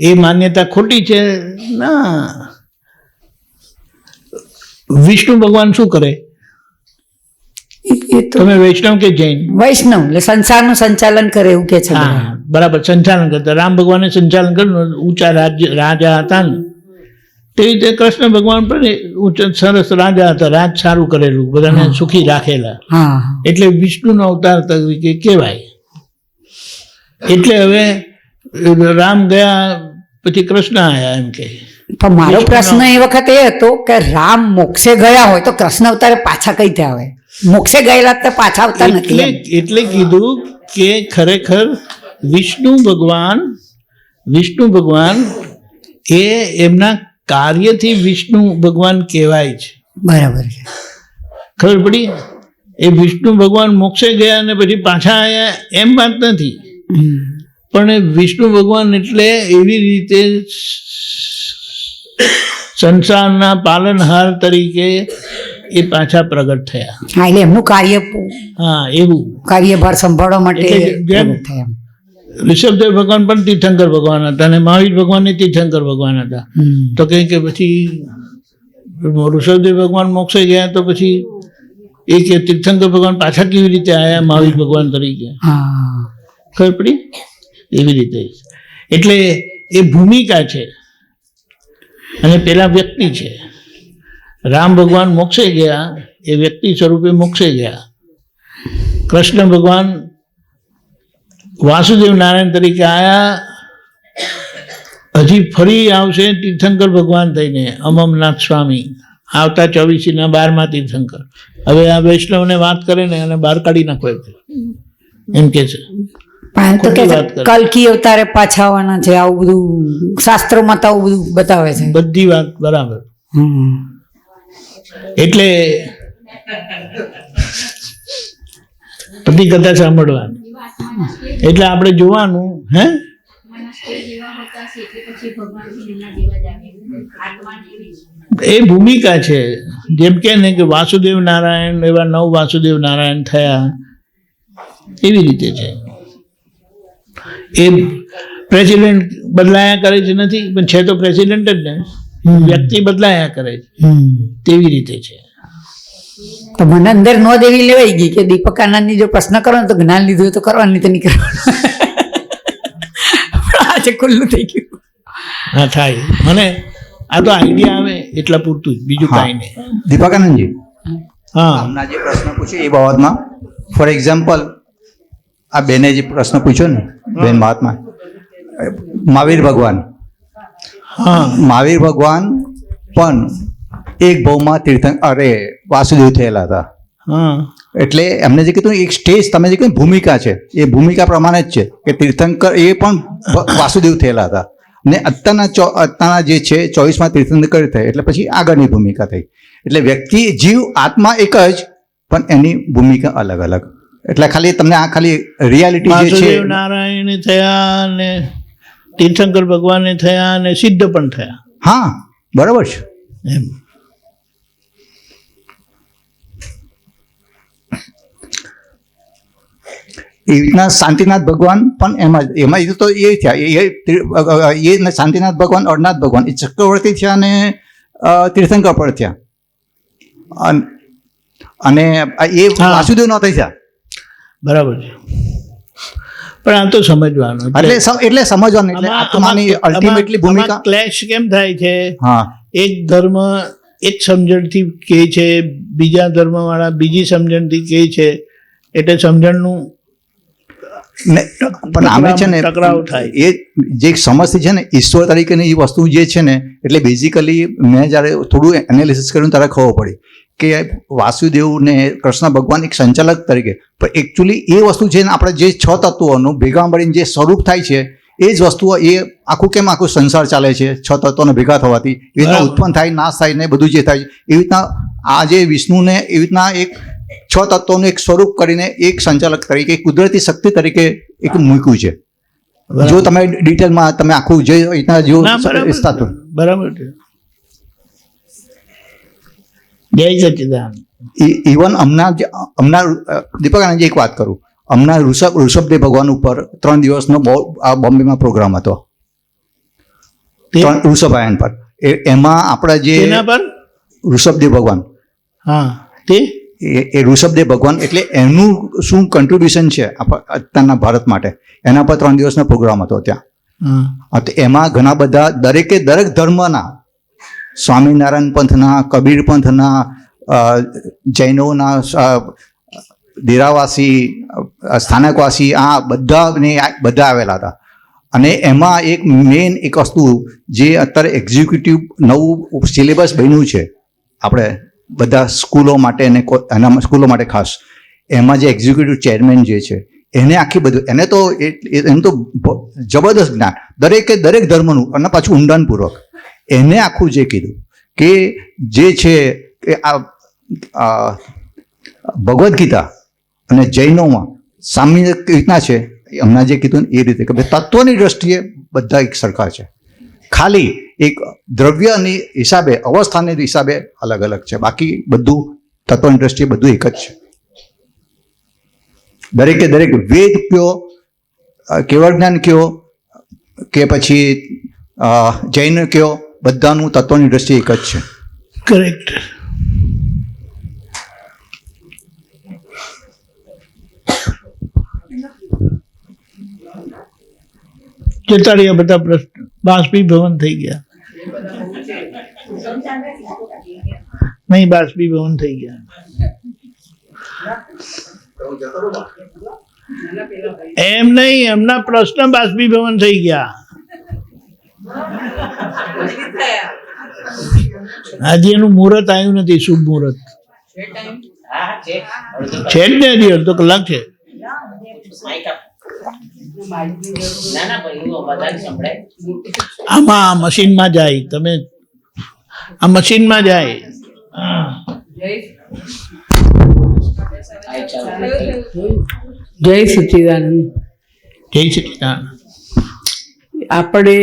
એ માન્યતા ખોટી છે ના. વિષ્ણુ ભગવાન શું કરે? એ તો તમે વૈષ્ણવ કે જૈન? વૈષ્ણવ એટલે સંસારનું સંચાલન કરે એવું કે છે. હા બરાબર, સંચાલન કરતા. રામ ભગવાને સંચાલન કર્યું, ઊંચા રાજા હતા ને તે રીતે કૃષ્ણ ભગવાન પણ ઊંચા સરસ રાજા હતા, રાજ સારું કરેલું, બધાને સુખી રાખેલા. હા, એટલે વિષ્ણુનો અવતાર તરીકે કહેવાય. એટલે હવે રામ ગયા પછી કૃષ્ણ આવ્યા એમ કે. પણ મારો પ્રશ્ન એ વખત એ હતો કે રામ મોક્ષે ગયા હોય તો કૃષ્ણ અવતારે પાછા કઈ રીતે આવે? મોક્ષે ગયેલા તો પાછા આવતા નથી. એટલે કીધું કે ખરેખર વિષ્ણુ ભગવાન એ એમના કાર્યથી વિષ્ણુ ભગવાન કહેવાય છે. બરાબર છે. ખબર પડી? એ વિષ્ણુ ભગવાન મોક્ષે ગયા અને પછી પાછા આવ્યા એમ વાત નથી. પણ વિષ્ણુ ભગવાન એટલે એવી રીતે સંસારના પાલનહાર તરીકે એ પાછા પ્રગટ થયા. હા, એટલે એમનું કાર્ય, હા એવું કાર્યભાર સંભાળવા માટે એટલે જેમ પ્રગટ થયા. ઋષભદેવ ભગવાન પણ તીર્થંકર ભગવાન હતા અને મહાવીર ભગવાન તીર્થંકર ભગવાન હતા. તો કંઈ કે પછી ઋષભદેવ ભગવાન મોક્ષે ગયા તો પછી એ કે તીર્થંકર ભગવાન પાછા કેવી રીતે આવ્યા મહાવીર ભગવાન તરીકે? હા, ખબર પડી? એવી રીતે. એટલે એ ભૂમિકા છે અને પેલા વ્યક્તિ છે. રામ ભગવાન મોક્ષે ગયા, એ વ્યક્તિ સ્વરૂપે મોક્ષે ગયા. કૃષ્ણ ભગવાન વાસુદેવ નારાયણ તરીકે આવ્યા, હજી ફરી આવશે તીર્થંકર ભગવાન થઈને, અમમનાથ સ્વામી આવતા 24/12 તીર્થંકર. હવે આ વૈષ્ણવને વાત કરે ને અને બહાર કાઢી નાખો એમ કે છે. પણ તો કે ખોટી વાત કરે. કલ્કી અવતારે પાછા આવવાના છે, આવું બધું શાસ્ત્રોમાં તો આવું બધું બતાવે છે. બધી વાત બરાબર. એટલે બધી કથા સાંભળવાની. એટલે આપણે જોવાનું હે એ ભૂમિકા છે. જેમ કે ને કે વાસુદેવ નારાયણ એવા 9 વાસુદેવ નારાયણ થયા, એવી રીતે છે. એ પ્રેસિડેન્ટ બદલાયા કરે છે નથી, પણ છે તો પ્રેસિડેન્ટ જ ને. વ્યક્તિ બદલાયા કરે છે, તેવી રીતે છે. તો મને અંદર નોંધ એવી લેવાઈ ગઈ કે દીપક આનંદની જો પ્રશ્ન કરો ને તો જ્ઞાન લીધું હોય તો કરવાનું, નહીં તો નહીં કરવાનું. આજે ખુલ્લું થઈ ગયું. હા થાય. મને આ તો આઈડિયા આવે એટલા પૂરતું જ, બીજું કાંઈ નહીં. દીપકાનંદજી, હા હમણાં જે પ્રશ્ન પૂછ્યો એ બાબતમાં ફોર એક્ઝામ્પલ આ બેને જે પ્રશ્ન પૂછ્યો ને બેન મહાત્મા, મહાવીર ભગવાન, હા મહાવીર ભગવાન પણ એક ભાવમાં વાસુદેવ થયેલા હતા. હા એટલે એમને જે કીધું એક સ્ટેજ, તમે જે કીધું ભૂમિકા છે, એ ભૂમિકા પ્રમાણે જ છે કે તીર્થંકર એ પણ વાસુદેવ થયેલા હતા. ને અત્યારના જે છે 24માં તીર્થંકર થઈ એટલે પછી આગળની ભૂમિકા થઈ. એટલે વ્યક્તિ જીવ આત્મા એક જ પણ એની ભૂમિકા અલગ અલગ. એટલે ખાલી તમને આ ખાલી રિયાલિટી જે છે. વાસુદેવ નારાયણ થયા ને તીર્થંકર ભગવાન થયા ને સિદ્ધ પણ થયા. હા બરાબર છે. એમ એ રીતના શાંતિનાથ ભગવાન પણ એમાં તો એ થયા એ શાંતિનાથ ભગવાન અરનાથ ભગવાન એ ચક્રવર્તી થયા અને તીર્થંકર પણ થયા અને એ વાસુદેવ નહોતા થયા. બરાબર છે. પણ આ તો સમજવાનું એટલે સમજવાનું એટલે આત્માની અલ્ટિમેટલી ભૂમિકા ક્લેશ કેમ થાય છે. હા એક ધર્મ એક સમજણથી કહે છે, બીજા ધર્મવાળા બીજી સમજણથી કહે છે, એટલે સમજણનું પણ આમે છે ને ટકરાવ થાય. એ જે સમજથી છે ને ઈશ્વર તરીકેની એ વસ્તુ જે છે ને એટલે બેઝિકલી મેં જ્યારે થોડું એનાલિસિસ કર્યું ત્યારે ખબર પડી કે વાસુદેવ ને કૃષ્ણ ભગવાન એક સંચાલક તરીકે પણ એકચ્યુઅલી એ વસ્તુ છે ને આપણે જે 6 તત્વોનું ભેગા મળીને જે સ્વરૂપ થાય છે એ જ વસ્તુઓ એ આખું સંસાર ચાલે છે 6 તત્વોને ભેગા થવાથી એ રીતના ઉત્પન્ન થાય, નાશ થાય ને બધું જે થાય એવી રીતના આ જે વિષ્ણુને એવી રીતના એક 6 તત્વોનું એક સ્વરૂપ કરીને એક સંચાલક તરીકે કુદરતી શક્તિ તરીકે એક મૂક્યું છે. જો તમે ડિટેલમાં તમે આખું જે રીતના જો બરાબર છે. જય સચિદાન. ઇવન હમણાં દીપક આનંદજી એક વાત કરું, હમણાં ઋષભદેવ ભગવાન ઉપર 3 દિવસનો બોમ્બેમાં પ્રોગ્રામ હતો ઋષભાયન પર. એમાં આપણા જે ઋષભદેવ ભગવાન, હા તે એ ઋષભદેવ ભગવાન એટલે એનું શું કન્ટ્રીબ્યુશન છે અત્યારના ભારત માટે એના પર 3 દિવસનો પ્રોગ્રામ હતો ત્યાં. તો એમાં ઘણા બધા દરેક ધર્મના, સ્વામિનારાયણ પંથના, કબીર પંથના, જૈનોના, દેરાવાસી, સ્થાનકવાસી, આ બધા આવેલા હતા. અને એમાં એક મેઇન એક વસ્તુ જે અત્યારે એક્ઝિક્યુટિવ નવું સિલેબસ બન્યું છે આપણે બધા સ્કૂલો માટે અને એના સ્કૂલો માટે ખાસ, એમાં જે એક્ઝિક્યુટિવ ચેરમેન જે છે એને આખી બધું એને તો એમ તો જબરદસ્ત જ્ઞાન દરેક ધર્મનું અને પાછું ઊંડાણપૂર્વક એને આખું જે કીધું કે જે છે કે આ ભગવદ્ ગીતા અને જૈનોમાં સામ્ય રીતના છે હમણાં જે કીધું ને એ રીતે કે તત્વની દ્રષ્ટિએ બધા એક સરખા છે, ખાલી એક દ્રવ્યની હિસાબે અવસ્થાની હિસાબે અલગ અલગ છે, બાકી બધું તત્વની દ્રષ્ટિએ બધું એક જ છે. દરેક વેદ કયો, કેવળ જ્ઞાન કયો કે પછી જૈન કયો, બધાનું તત્વની દ્રષ્ટિએ એક જ છે. કરેક્ટ. જતા રહ્યા બધા પ્રશ્ન, બાષ્પીભવન થઈ ગયા. નહીં, બાષ્પીભવન થઈ ગયા. એમ નહીં, એમના પ્રશ્ન બાષ્પીભવન થઈ ગયા. આજે એનું મુહૂર્ત આવ્યું નથી, શુભ મુહૂર્ત છે જ ને, હજી અડધો કલાક છે. આમાં મશીનમાં જાય, તમે આ મશીનમાં જાય. જય સચ્ચિદાનંદ. જય સચ્ચિદાનંદ. આપણે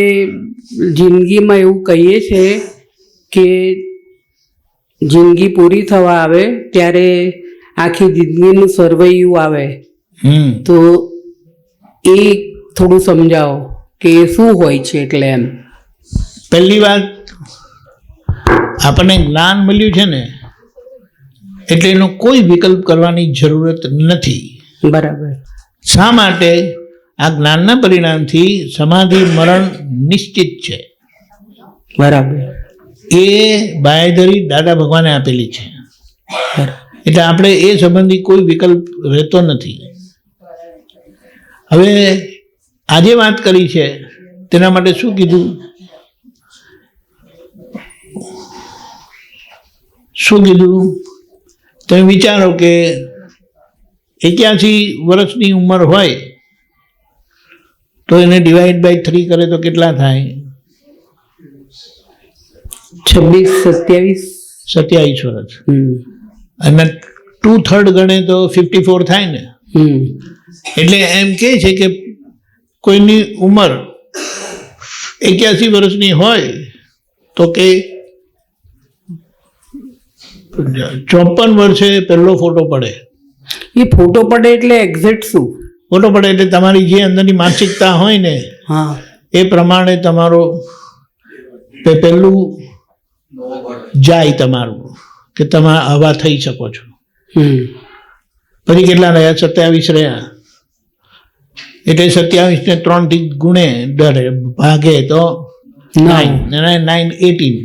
જિંદગીમાં એવું કહીએ છીએ કે જિંદગી પૂરી થવા આવે ત્યારે આખી જિંદગીનું સર્વૈયું આવે, તો એ થોડું સમજાવો કે શું હોય છે. એટલે એમ પહેલી વાત, આપણને જ્ઞાન મળ્યું છે ને એટલે એનો કોઈ વિકલ્પ કરવાની જરૂરત નથી. બરાબર. શા માટે? આ જ્ઞાનના પરિણામથી સમાધિ મરણ નિશ્ચિત છે. બરાબર. એ બાંયધરી દાદા ભગવાને આપેલી છે, એટલે આપણે એ સંબંધી કોઈ વિકલ્પ રહેતો નથી. હવે આજે વાત કરી છે તેના માટે શું કીધું? તમે વિચારો કે 81 વર્ષની ઉંમર હોય તો એને ડિવાઈડ બાય 3 કરે તો કેટલા થાય? 26, 27. 27 વર્ષ. હમ અને 2/3 ગણે તો 54 થાય ને. હમ એટલે એમ કહે છે કે કોઈની ઉંમર 81 વર્ષની હોય તો કે 54 વર્ષે પહેલો ફોટો પડે. એ ફોટો પડે એટલે એક્ઝેક્ટ શું? ફોટો પડે એટલે તમારી જે અંદરની માનસિકતા હોય ને હા એ પ્રમાણે તમારો પહેલું જાય તમારું કે તમે આવા થઈ શકો છો. હમ પછી કેટલા રહ્યા? 27 રહ્યા. એટલે 27 ને 3 થી ગુણે ભાગે તો 9 18.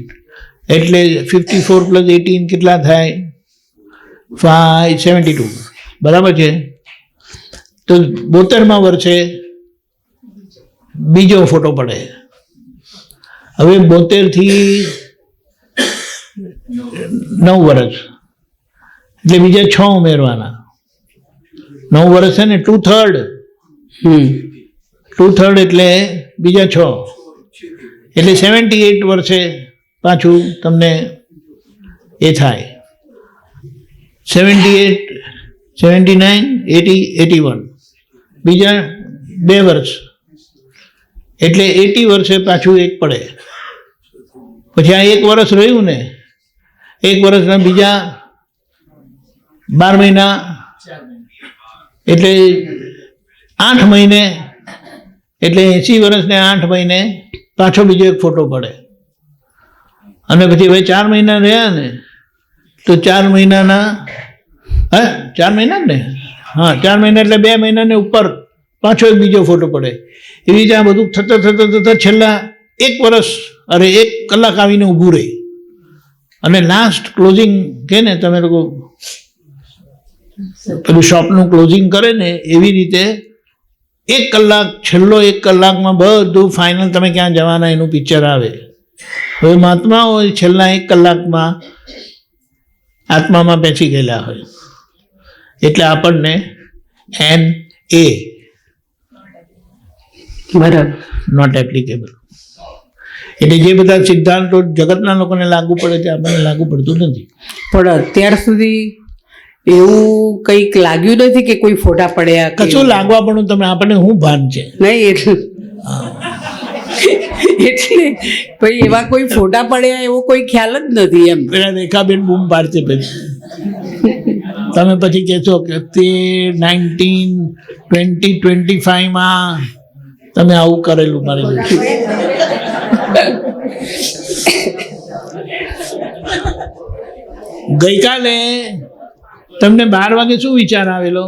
એટલે 54 + 18 કેટલા થાય? 572. બરાબર છે. તો 72માં વર્ષે બીજો ફોટો પડે. હવે 72 થી 9 વર્ષ એટલે બીજા 6 ઉમેરવાના. 9 વર્ષ છે ને 2/3. હમ 2/3 એટલે બીજા 6 એટલે 78 વર્ષે પાછું તમને એ થાય. 78, 79, 80, 81 બીજા 2 વર્ષ એટલે 80 વર્ષે પાછું એક પડે. પછી આ 1 વર્ષ રહ્યું ને, 1 વર્ષના બીજા 12 મહિના એટલે 8 મહિને એટલે 80 વર્ષને 8 મહિને પાછો બીજો એક ફોટો પડે. અને પછી હવે 4 મહિના રહ્યા ને તો 4 મહિનાના 4 મહિના જ ને, હા 4 મહિના એટલે 2 મહિનાને ઉપર પાછો એક બીજો ફોટો પડે. એવી રીતે આ બધું થતાં છેલ્લા 1 વર્ષ 1 કલાક આવીને ઊભું રહે. અને લાસ્ટ ક્લોઝિંગ કે ને તમે લોકો પેલું શોપનું ક્લોઝિંગ કરે ને એવી રીતે 1 કલાક છેલ્લો 1 કલાકમાં બધું ફાઇનલ તમે ક્યાં જવાના એનું પિક્ચર આવે. હવે મહાત્માઓ છેલ્લા 1 કલાકમાં આત્મામાં બેસી ગયેલા હોય એટલે આપણને NA બરાબર નોટ એપ્લિકેબલ. એટલે જે બધા સિદ્ધાંતો જગતના લોકોને લાગુ પડે છે આપણને લાગુ પડતું નથી. પણ અત્યાર સુધી એવું કંઈક લાગ્યું નથી કે કોઈ ફોટા પડ્યા કે કશું લાગવા પણ તમે આપણને શું ભાન છે? નહીં એટલે ભાઈ એવા કોઈ ફોટા પડ્યા એવો કોઈ ખ્યાલ જ નથી એમ. પેલા રેખાબેન બૂમ પાડશે પછી તમે પછી કહેશો કે તે 1920-25માં તમે આવું કરેલું મારી જોડે. ગઈકાલે તમને 12 વાગે શું વિચાર આવેલો?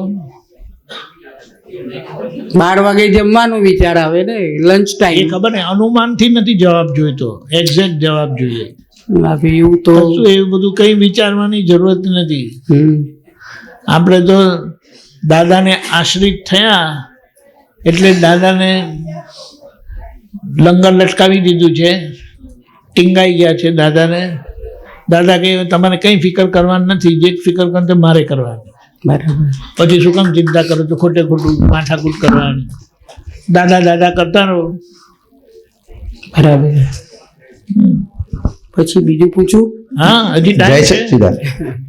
12 વાગે જમવાનો વિચાર આવે ને, લંચ એ ટાઈમ. ખબર ને, અનુમાનથી નથી જવાબ જોઈતો, એક્ઝેક્ટ જવાબ જોઈએ. એવું તો કશું એવું બધું કંઈ વિચારવાની જરૂરત નથી. આપણે તો દાદાને આશ્રિત થયા એટલે દાદાને લંગર લટકાવી દીધું છે, ટીંગાઈ ગયા છે દાદાને. દાદા કહે તમારે કંઈ ફિકર કરવાની નથી, જે ફિકર કરો તે મારે કરવાની. બરાબર. પછી શું કામ ચિંતા કરો છો, ખોટે ખોટું માથાકૂટ કરવાની. દાદા દાદા કરતા રહો. બરાબર. પછી બીજું પૂછું? હા હજી જય time છે. સચ્ચિદાનંદ.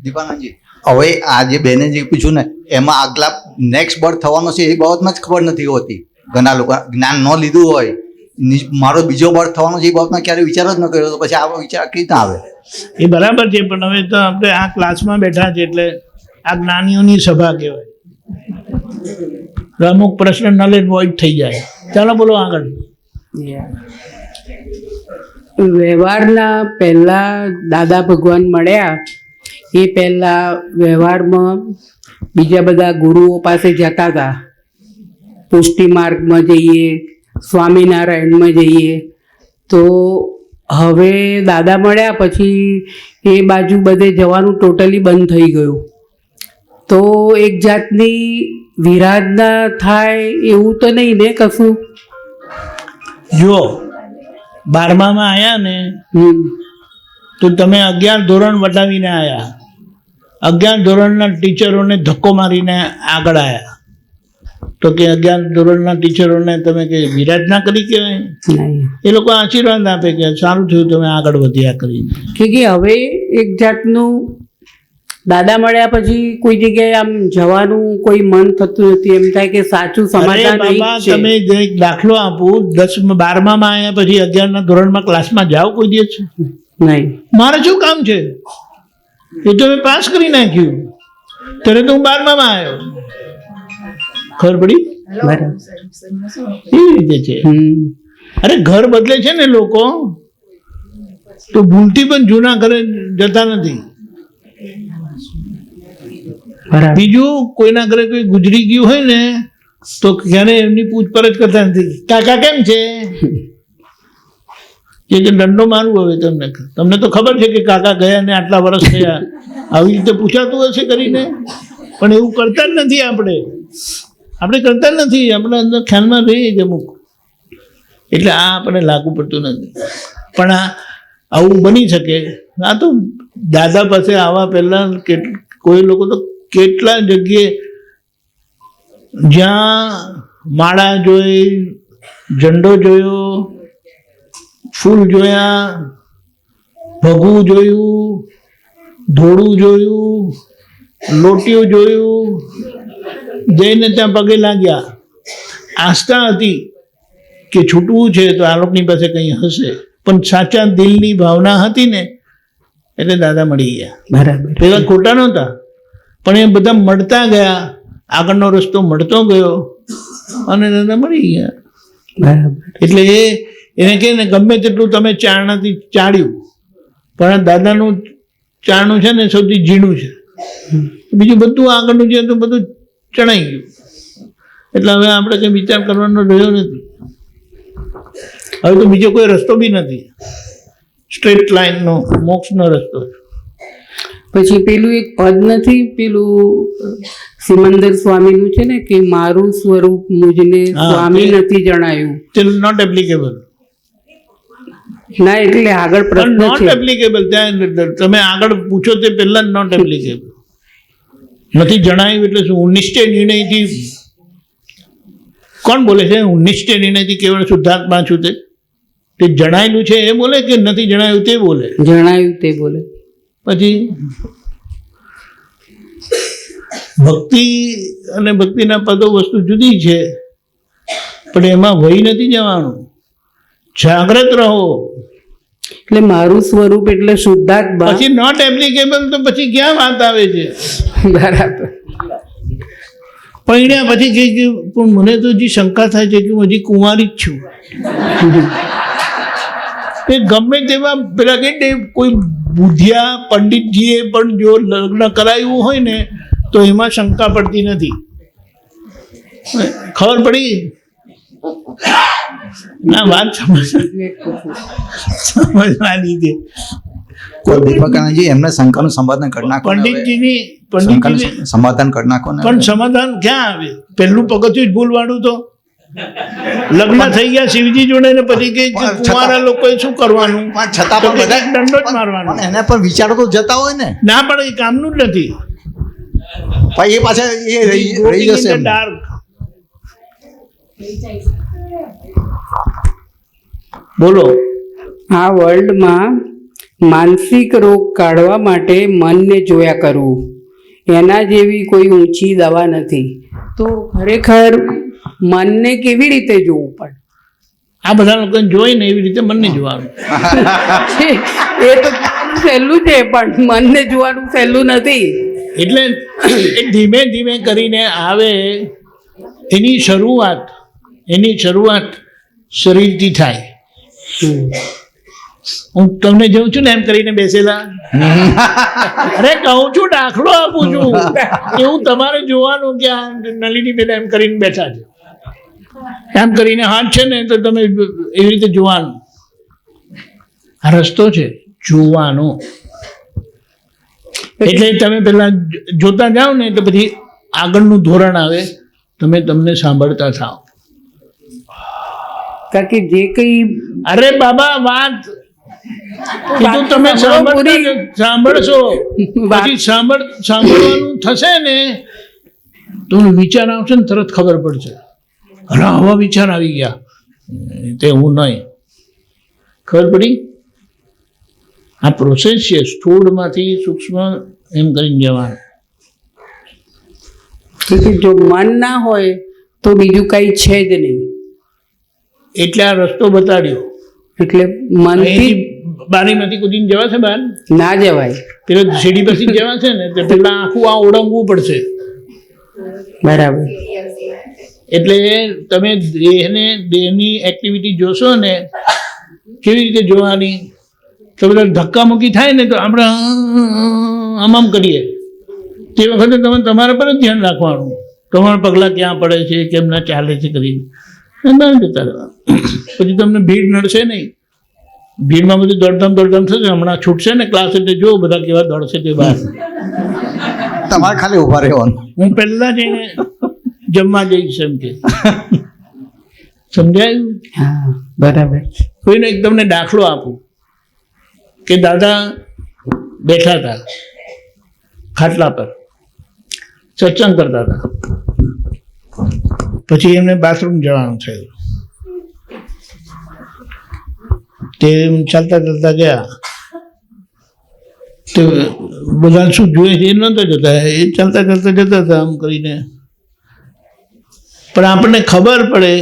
દીપાનંદજી, હવે આ જે બેને જે પૂછ્યું ને એમાં આગલા નેક્સ્ટ બર્થ થવાનો છે એ બાબતમાં જ ખબર નથી હોતી. ઘણા લોકો જ્ઞાન ન લીધું હોય, મારો બીજો બર્થ થવાનો છે એ બાબતમાં ક્યારે વિચાર જ ન કર્યો, તો પછી આવો વિચાર કઈ રીતના આવે? એ બરાબર છે, પણ હવે તો આપણે આ ક્લાસમાં બેઠા છે એટલે આ જ્ઞાનીઓની સભા કહેવાય. અમુક પ્રશ્ન નોલેજ વોઇડ થઈ જાય. ચાલો બોલો આગળ. વ્યવહારના પહેલા દાદા ભગવાન મળ્યા એ પહેલા વ્યવહારમાં બીજા બધા ગુરુઓ પાસે જતા હતા. પુષ્ટિ માર્ગમાં જઈએ, સ્વામિનારાયણમાં જઈએ. તો હવે દાદા મળ્યા પછી એ બાજુ બધે જવાનું ટોટલી બંધ થઈ ગયું. તો એક જાતની વિરાધના થાય એવું તો નહીં ને કશું? જુઓ, 12માં આવ્યા ને તો તમે 11 ધોરણ વટાવીને આવ્યા. 11 ધોરણના ટીચરોને ધક્કો મારીને આગળ આવ્યા. તો કે 11 ધોરણના ટીચરોને તમે કે વિરાજના કરી કહેવાય? નહીં. એ લોકો આશીર્વાદ આપે કે સારું થયું તમે આગળ વધ્યા કરીને. કે હવે એક જાતનું દાદા મળ્યા પછી કોઈ જગ્યાએ આમ જવાનું કોઈ મન થતું નથી, એમ થાય કે સાચું અરે સમાધાન બાબા, અહીં જ તમે છે. એક દાખલો આપું, 10-12માં આવ્યા પછી 11ના ધોરણમાં ક્લાસમાં જાઓ કોઈ દિવસ? નહીં. મારે શું કામ છે? એ તો મેં પાસ કરી નાખ્યું, ત્યારે તો હું 12માં આવ્યો. ખબર પડી? બરાબર. એવી રીતે છે. અરે ઘર બદલે છે ને લોકો, તો ભૂલથી પણ જૂના ઘરે જતા નથી. બરાબર. બીજું, કોઈના ઘરે કોઈ ગુજરી ગયું હોય ને તો ક્યારે એમની પૂછપરછ કરતા નથી, કાકા કેમ છે? કે દંડો મારવું હવે તમને તો ખબર છે કે કાકા ગયા ને આટલા વર્ષ થયા, આવી રીતે પૂછાતું હશે કરીને, પણ એવું કરતા જ નથી. આપણે કરતા જ નથી, આપણે અંદર ખ્યાલમાં રહીએ જ અમુક. એટલે આ આપણે લાગુ પડતું નથી. પણ આવું બની શકે. આ તો દાદા પાસે આવા પહેલા કોઈ લોકો તો કેટલા જગ્યાએ જ્યાં માળા જોઈ, ઝંડો જોયો, ફૂલ જોયા, ભગવું જોયું, ધોળું જોયું, લોટીઓ જોયું, જઈને ત્યાં પગે લાગ્યા. આસ્થા હતી કે છૂટવું છે તો આ લોકોની પાસે કંઈ હશે, પણ સાચા દિલની ભાવના હતી ને એટલે દાદા મળી ગયા. બરાબર. પેલા ખોટા નહોતા, પણ એ બધા મળતા ગયા, આગળનો રસ્તો મળતો ગયો અને દાદા મળી ગયા. બરાબર. એટલે એને કહે ને ગમે તેટલું તમે ચારણાથી ચાળ્યું, પણ આ દાદાનું ચારણું છે ને સૌથી ઝીણું છે. બીજું બધું આગળનું છે તો બધું ચણાઈ ગયું. એટલે હવે આપણે કંઈ વિચાર કરવાનો રહ્યો નથી. હવે તો બીજો કોઈ રસ્તો બી નથી, સ્ટ્રેટ લાઈનનો મોક્ષનો રસ્તો. પછી પેલું એક પદ નથી, પેલું સિમંદર સ્વામીનું છે ને કે મારું સ્વરૂપ મુજને સ્વામી નથી જણાયું. Not applicable. ના, એટલે આગળ પ્રશ્ન નોટ છે. એપ્લિકેબલ. ત્યાં તમે આગળ પૂછો તે પહેલા નોટ એપ્લિકેબલ. નથી જણાયું એટલે શું? હું નિશ્ચય નિર્ણયથી, કોણ બોલે છે હું નિશ્ચય નિર્ણયથી કેવળ શુદ્ધાત્મા છું? તે જણાયેલું છે એ બોલે કે નથી જણાયું તે બોલે? જણાયું તે બોલે. પછી ભક્તિ અને ભક્તિના પદો વસ્તુ જુદી છે, પણ એમાં વહી નથી જવાનું. જાગ્રત રહો. એટલે મારું સ્વરૂપ એટલે શુદ્ધાત્મા. પછી નોટ એપ્લિકેબલ તો પછી ક્યાં વાત આવે છે? બરાબર. પૈણ્યા પછી કે પણ મને તો હજી શંકા થાય છે કે હું હજી કુંવારી જ છું. એ ગમે તેવા પેલા કે કોઈ બુધિયા પંડિતજીએ પણ જો લગ્ન કરાવ્યું હોય ને તો એમાં શંકા પડતી નથી. ખબર પડી? ના, વાત સમજવાની છે. કોઈ દીપકાનંદજી એમને શંકાનું સમાધાન કરી નાખો. પંડિતજીની સમાધાન કરી નાખો ને. પણ સમાધાન ક્યાં આવે? પહેલું પગથિયું જ ભૂલવાળું. તો લગ્ન થઈ ગયા શિવજી જોડે ને પછી કે કુંવારા લોકોએ શું કરવાનું? છતાં પણ બધા દંડો જ મારવાનો. એને પણ વિચારો તો જતા હોય ને. ના, પણ એ કામનું જ નથી. પણ એ પાછા એ રહી જશે એમ. ડાર્ક. બોલો. આ વર્લ્ડમાં માનસિક રોગ કાઢવા માટે મનને જોયા કરવું, એના જેવી કોઈ ઊંચી દવા નથી. તો ખરેખર મનને કેવી રીતે જોવું પડે? આ બધા લોકોને જોઈને એવી રીતે મનને જોવાનું. એ તો સહેલું છે, પણ મનને જોવાનું સહેલું નથી. એટલે એ ધીમે ધીમે કરીને આવે. એની શરૂઆત શરીરથી થાય. હું તમને જોઉં છું ને એમ કરીને બેસેલા, અરે કહું છું, દાખલો આપું છું, એવું તમારે જોવાનું કે આ નલિની બેન એમ કરીને બેઠા છે, એમ કરીને હાથ છે ને તો તમે એવી રીતે જોવાનું. આ રસ્તો છે જોવાનો. એટલે તમે પેલા જોતા જાઓ ને તો પછી આગળનું ધોરણ આવે, તમને સાંભળતા થાવ. કારણ કે જે કઈ અરે બાબા વાત કીધું તમે સાંભળશો, પછી સાંભળવાનું થશે ને તમને વિચાર આવશે ને તરત ખબર પડશે, અરે આવા વિચાર આવી ગયા, તે હું નહીં. ખબર પડી? આ પ્રોસેસ છે, સ્થૂળમાંથી સૂક્ષ્મ એમ કરીને જવાનું. તેથી જો મન ના હોય તો બીજું કંઈ છે જ નહીં. એટલે આ રસ્તો બતાડ્યો. એટલે મનથી બારીમાંથી કૂદીને જવાશે બહાર? ના જવાય. પેલો સીડી પરથી જવાશે ને તો પેલા આખું આ ઓળંગવું પડશે. બરાબર. એટલે તમે દેહની એક્ટિવિટી જોશો ને કેવી રીતે જોવાની, તો બધા ધક્કા મૂકી થાય ને તો આપણે આમ કરીએ, તે વખતે તમે તમારા પર જ ધ્યાન રાખવાનું, તમારા પગલાં ક્યાં પડે છે, કેમ ના ચાલે છે કરીને બહાર જતા રહેવા. પછી તમને ભીડ નડશે નહીં. ભીડમાં બધું દોડધામ થશે. હમણાં છૂટશે ને ક્લાસ એટલે જો બધા કેવા દોડશે તે બહાર. તમારે ખાલી ઊભા રહેવાનું. હું પહેલા જઈને જમવા જઈશ એમ કે. સમજાયું? હા બરાબર. કોઈને એક તમને દાખલો આપું કે દાદા બેઠા હતા ખાટલા પર, સત્સંગ કરતા હતા. પછી એમને બાથરૂમ જવાનું થયું. તે ચાલતા ચાલતા ગયા. તે બધા શું જોઈએ છે એ નહોતા જતા, એ ચાલતા ચાલતા જતા હતા આમ કરીને. પણ આપણને ખબર પડે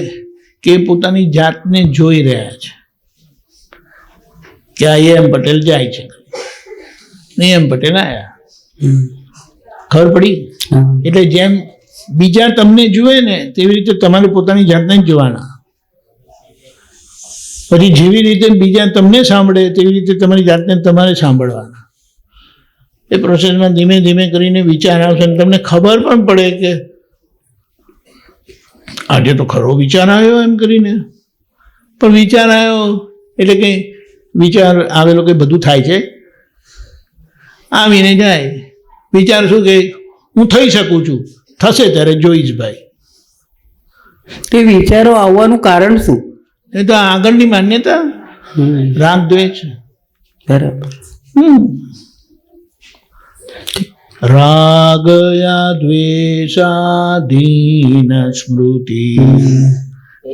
કે એ પોતાની જાતને જોઈ રહ્યા છે કે આ એમ પટેલ જાય છે, એમ પટેલ આયા. ખબર પડી? એટલે જેમ બીજા તમને જુએ ને તેવી રીતે તમારે પોતાની જાતને જ જોવાના. પછી જેવી રીતે બીજા તમને સાંભળે તેવી રીતે તમારી જાતને તમારે સાંભળવાના. એ પ્રોસેસમાં ધીમે ધીમે કરીને વિચાર આવશે અને તમને ખબર પણ પડે કે આજે તો ખરો વિચાર આવ્યો એમ કરીને. પણ વિચાર આવ્યો એટલે કંઈ વિચાર આવેલો કંઈ બધું થાય છે? આવીને જાય. વિચાર શું કે હું થઈ શકું છું, થશે ત્યારે જોઈશ ભાઈ. તે વિચારો આવવાનું કારણ શું? એ તો આગળની માન્યતા, રાગ દ્વેષ. બરાબર. રાગયા દ્વેષાધીન સ્મૃતિ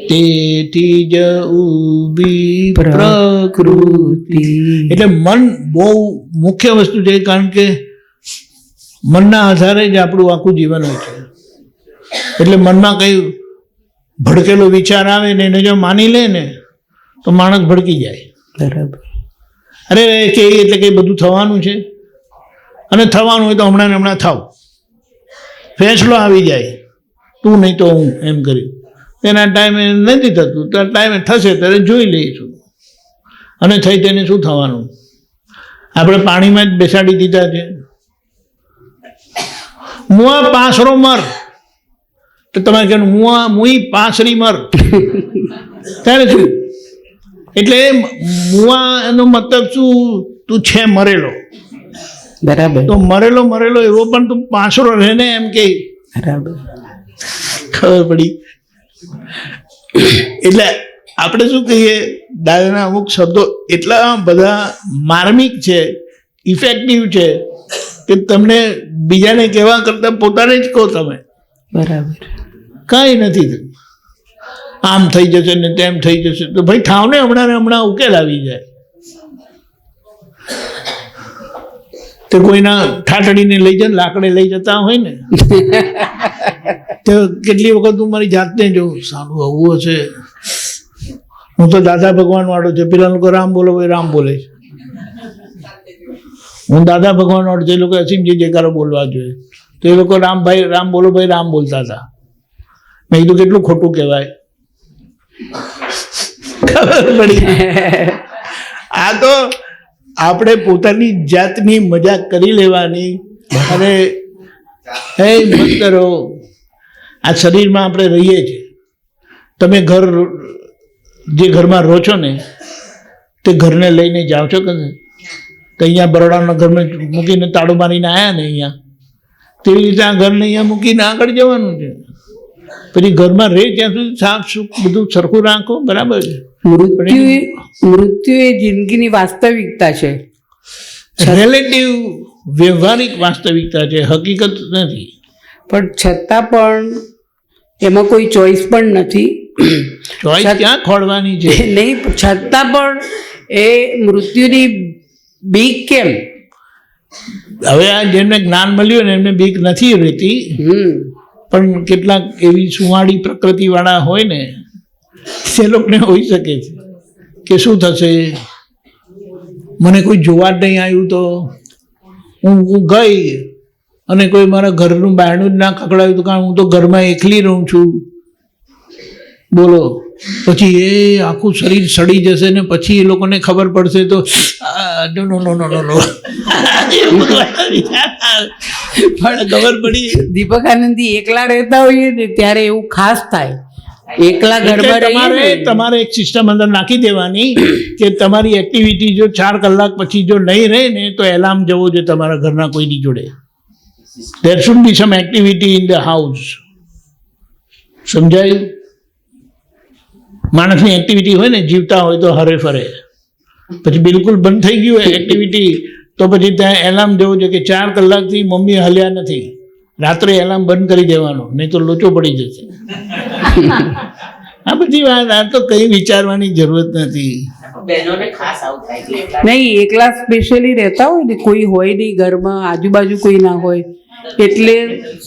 તેથી જ ઊભી પ્રકૃતિ. એટલે મન બહુ મુખ્ય વસ્તુ છે, કારણ કે મનના આધારે જ આપણું આખું જીવન હોય છે. એટલે મનમાં કંઈ ભડકેલો વિચાર આવે ને એને જો માની લે ને તો માણસ ભડકી જાય. બરાબર. અરે કે એટલે કંઈ બધું થવાનું છે, અને થવાનું હોય તો હમણાં ને હમણાં થાવ. ફેંસલો આવી જાય, તું નહીં તો હું એમ કરી. એના ટાઈમે નથી થતું, ત્યારે ટાઈમે થશે ત્યારે જોઈ લઈશું. અને થઈ તેને શું થવાનું? આપણે પાણીમાં જ બેસાડી દીધા છે. મુઆ પાંસરો મર, તો તમારે કહેવાનું મુઆ મુઈ પાંસરી મર. ત્યારે શું? એટલે મુઆ એનો મતલબ શું? તું છે મરેલો. બરાબર. તો મરેલો એવો પણ તું પાંસરો રહે ને એમ કે. બરાબર. ખબર પડી? એટલે આપણે શું કહીએ, દાદાના અમુક શબ્દો એટલા બધા માર્મિક છે, ઇફેક્ટિવ છે કે તમને બીજાને કહેવા કરતાં પોતાને જ કહો તમે. બરાબર. કાંઈ નથી થયું, આમ થઈ જશે ને તેમ થઈ જશે. તો ભાઈ થાવ ને, હમણાં ને હમણાં ઉકેલ આવી જાય. તો કોઈના ઠાઠડીને લઈ જાય, લાકડે લઈ જતા હોય ને તો કેટલી વખત હું મારી જાતને જોઉં, સારું આવું હશે. હું તો દાદા ભગવાન વાળો છે, પેલા લોકો રામ બોલો ભાઈ રામ બોલે છે. હું દાદા ભગવાન વાળો છે, એ લોકો અસીમજી જયકારો બોલવા જોઈએ, તો એ લોકો રામ બોલો ભાઈ રામ બોલતા હતા. મેં કીધું કેટલું ખોટું કહેવાય. ખબર પડી? આ તો આપણે પોતાની જાતની મજાક કરી લેવાની. અને હે મત કરો, આ શરીરમાં આપણે રહીએ છીએ. તમે જે ઘરમાં રહો છો ને તે ઘરને લઈને જાઓ છો કે તો અહીંયા બરોડાના ઘરમાં મૂકીને તાળું મારીને આવ્યા ને અહીંયા, તેવી રીતે આ ઘરને અહીંયા મૂકીને આગળ જવાનું છે. પછી ઘરમાં રહે ત્યાં સુધી સાફ સુખ બધું સરખું રાખો. બરાબર છે? મૃત્યુ એ જિંદગીની વાસ્તવિકતા છે, રિલેટિવ વ્યવહારિક વાસ્તવિકતા છે, હકીકત નથી. પણ છતાં પણ એમાં કોઈ ચોઈસ પણ નથી. ચોઈસ ક્યાં ખોળવાની છે? નહીં, છતાં પણ એ મૃત્યુની બીક કેમ? હવે આ જેમને જ્ઞાન મળ્યું ને એમને બીક નથી રહેતી, પણ કેટલાક એવી સુવાળી પ્રકૃતિવાળા હોય ને તે લોકોને હોઈ શકે છે કે શું થશે, મને કોઈ જોવા જ નહીં આવ્યું તો હું ગઈ અને કોઈ મારા ઘરનું બારણું જ ના ખખડાવ્યું તો, કારણ હું તો ઘરમાં એકલી રહું છું. બોલો, પછી એ આખું શરીર સડી જશે ને પછી એ લોકોને ખબર પડશે તો નો નો નો નો નો ખબર પડી. દીપક આનંદી એકલા રહેતા હોઈએ ને ત્યારે એવું ખાસ થાય. એકલા ઘરમાં તમારે તમારે એક સિસ્ટમ અંદર નાખી દેવાની કે તમારી એક્ટિવિટી જો 4 કલાક પછી જો નહીં રહે ને તો એલાર્મ જવો જોઈએ તમારા ઘરના કોઈની જોડે. there should be some activity in the house. સમજાયું? માણસની એક્ટિવિટી હોય ને, જીવતા હોય તો હરે ફરે, પછી બિલકુલ બંધ થઈ ગયું હોય એક્ટિવિટી તો પછી ત્યાં એલાર્મ જવું જોઈએ કે 4 કલાકથી મમ્મી હલ્યા નથી, રાત્રે એલાર્મ બંધ કરી દેવાનો, નહીં તો લોચો પડી જશે. આ બધી વાત, આ તો કઈ વિચારવાની જરૂરત નથી. નહીં, એકલા સ્પેશિયલી રહેતા હોય ને, કોઈ હોય નહીં ઘરમાં, આજુબાજુ કોઈ ના હોય, એટલે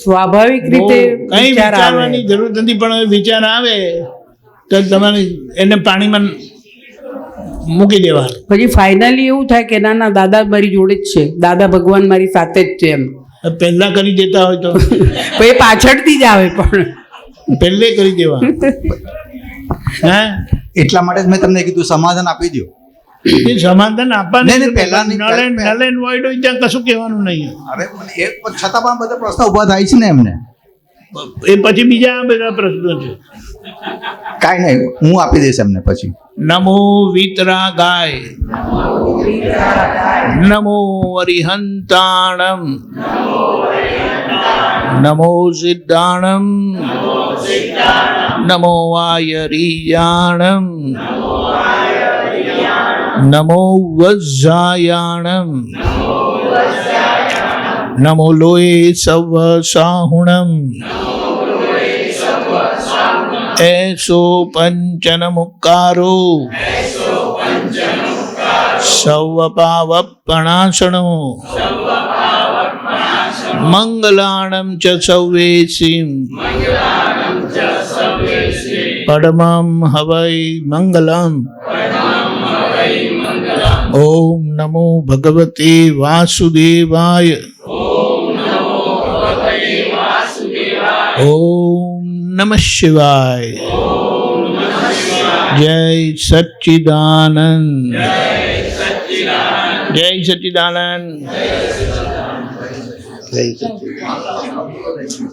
સ્વાભાવિક રીતે કઈ વિચારવાની જરૂર નથી. પણ હવે વિચાર આવે તો તમારે એને પાણીમાં મૂકી દેવાનું. પછી ફાઇનલી એવું થાય કે ના ના, દાદા મારી જોડે જ છે, દાદા ભગવાન મારી સાથે જ છે એમ. પહેલા કરી દેતા હોય તો એ પાછળથી જ આવે, પણ પહેલે કરી દેવાનું. હા, એટલા માટે જ મેં તમને કીધું સમાધાન આપી દો. એ સમાધાન આપવાનું નહીં, પહેલાની નલ એન્ડ વોઇડ હોય ત્યાં કશું કહેવાનું નહીં. અરે એ છતાં પણ બધા પ્રશ્ન ઊભા થાય છે ને એમને. એ પછી બીજા બધા પ્રશ્નો છે. કાંઈ નહીં, હું આપી દઈશ એમને પછી. નમો વિતરાગાય, નમો અરિહંતાણમ, નમો સિદ્ધાણમ, નમો વાયરીયાણમ, નમો વજ્જાયાણમ, નમો લોએ સવ સાહુણમ, એસો પંચન મુક્કારો, સવ પાવપણાસણો, મંગલાણમ ચ સૌવેસીમ, પડમમ હવૈ મંગલમ. ઓમ નમો ભગવતે વાસુદેવાય. ઓમ નમઃ શિવાય. જય સચ્ચિદાનંદ. જય સચ્ચિદાનંદ. જય સચ્ચિદાનંદ.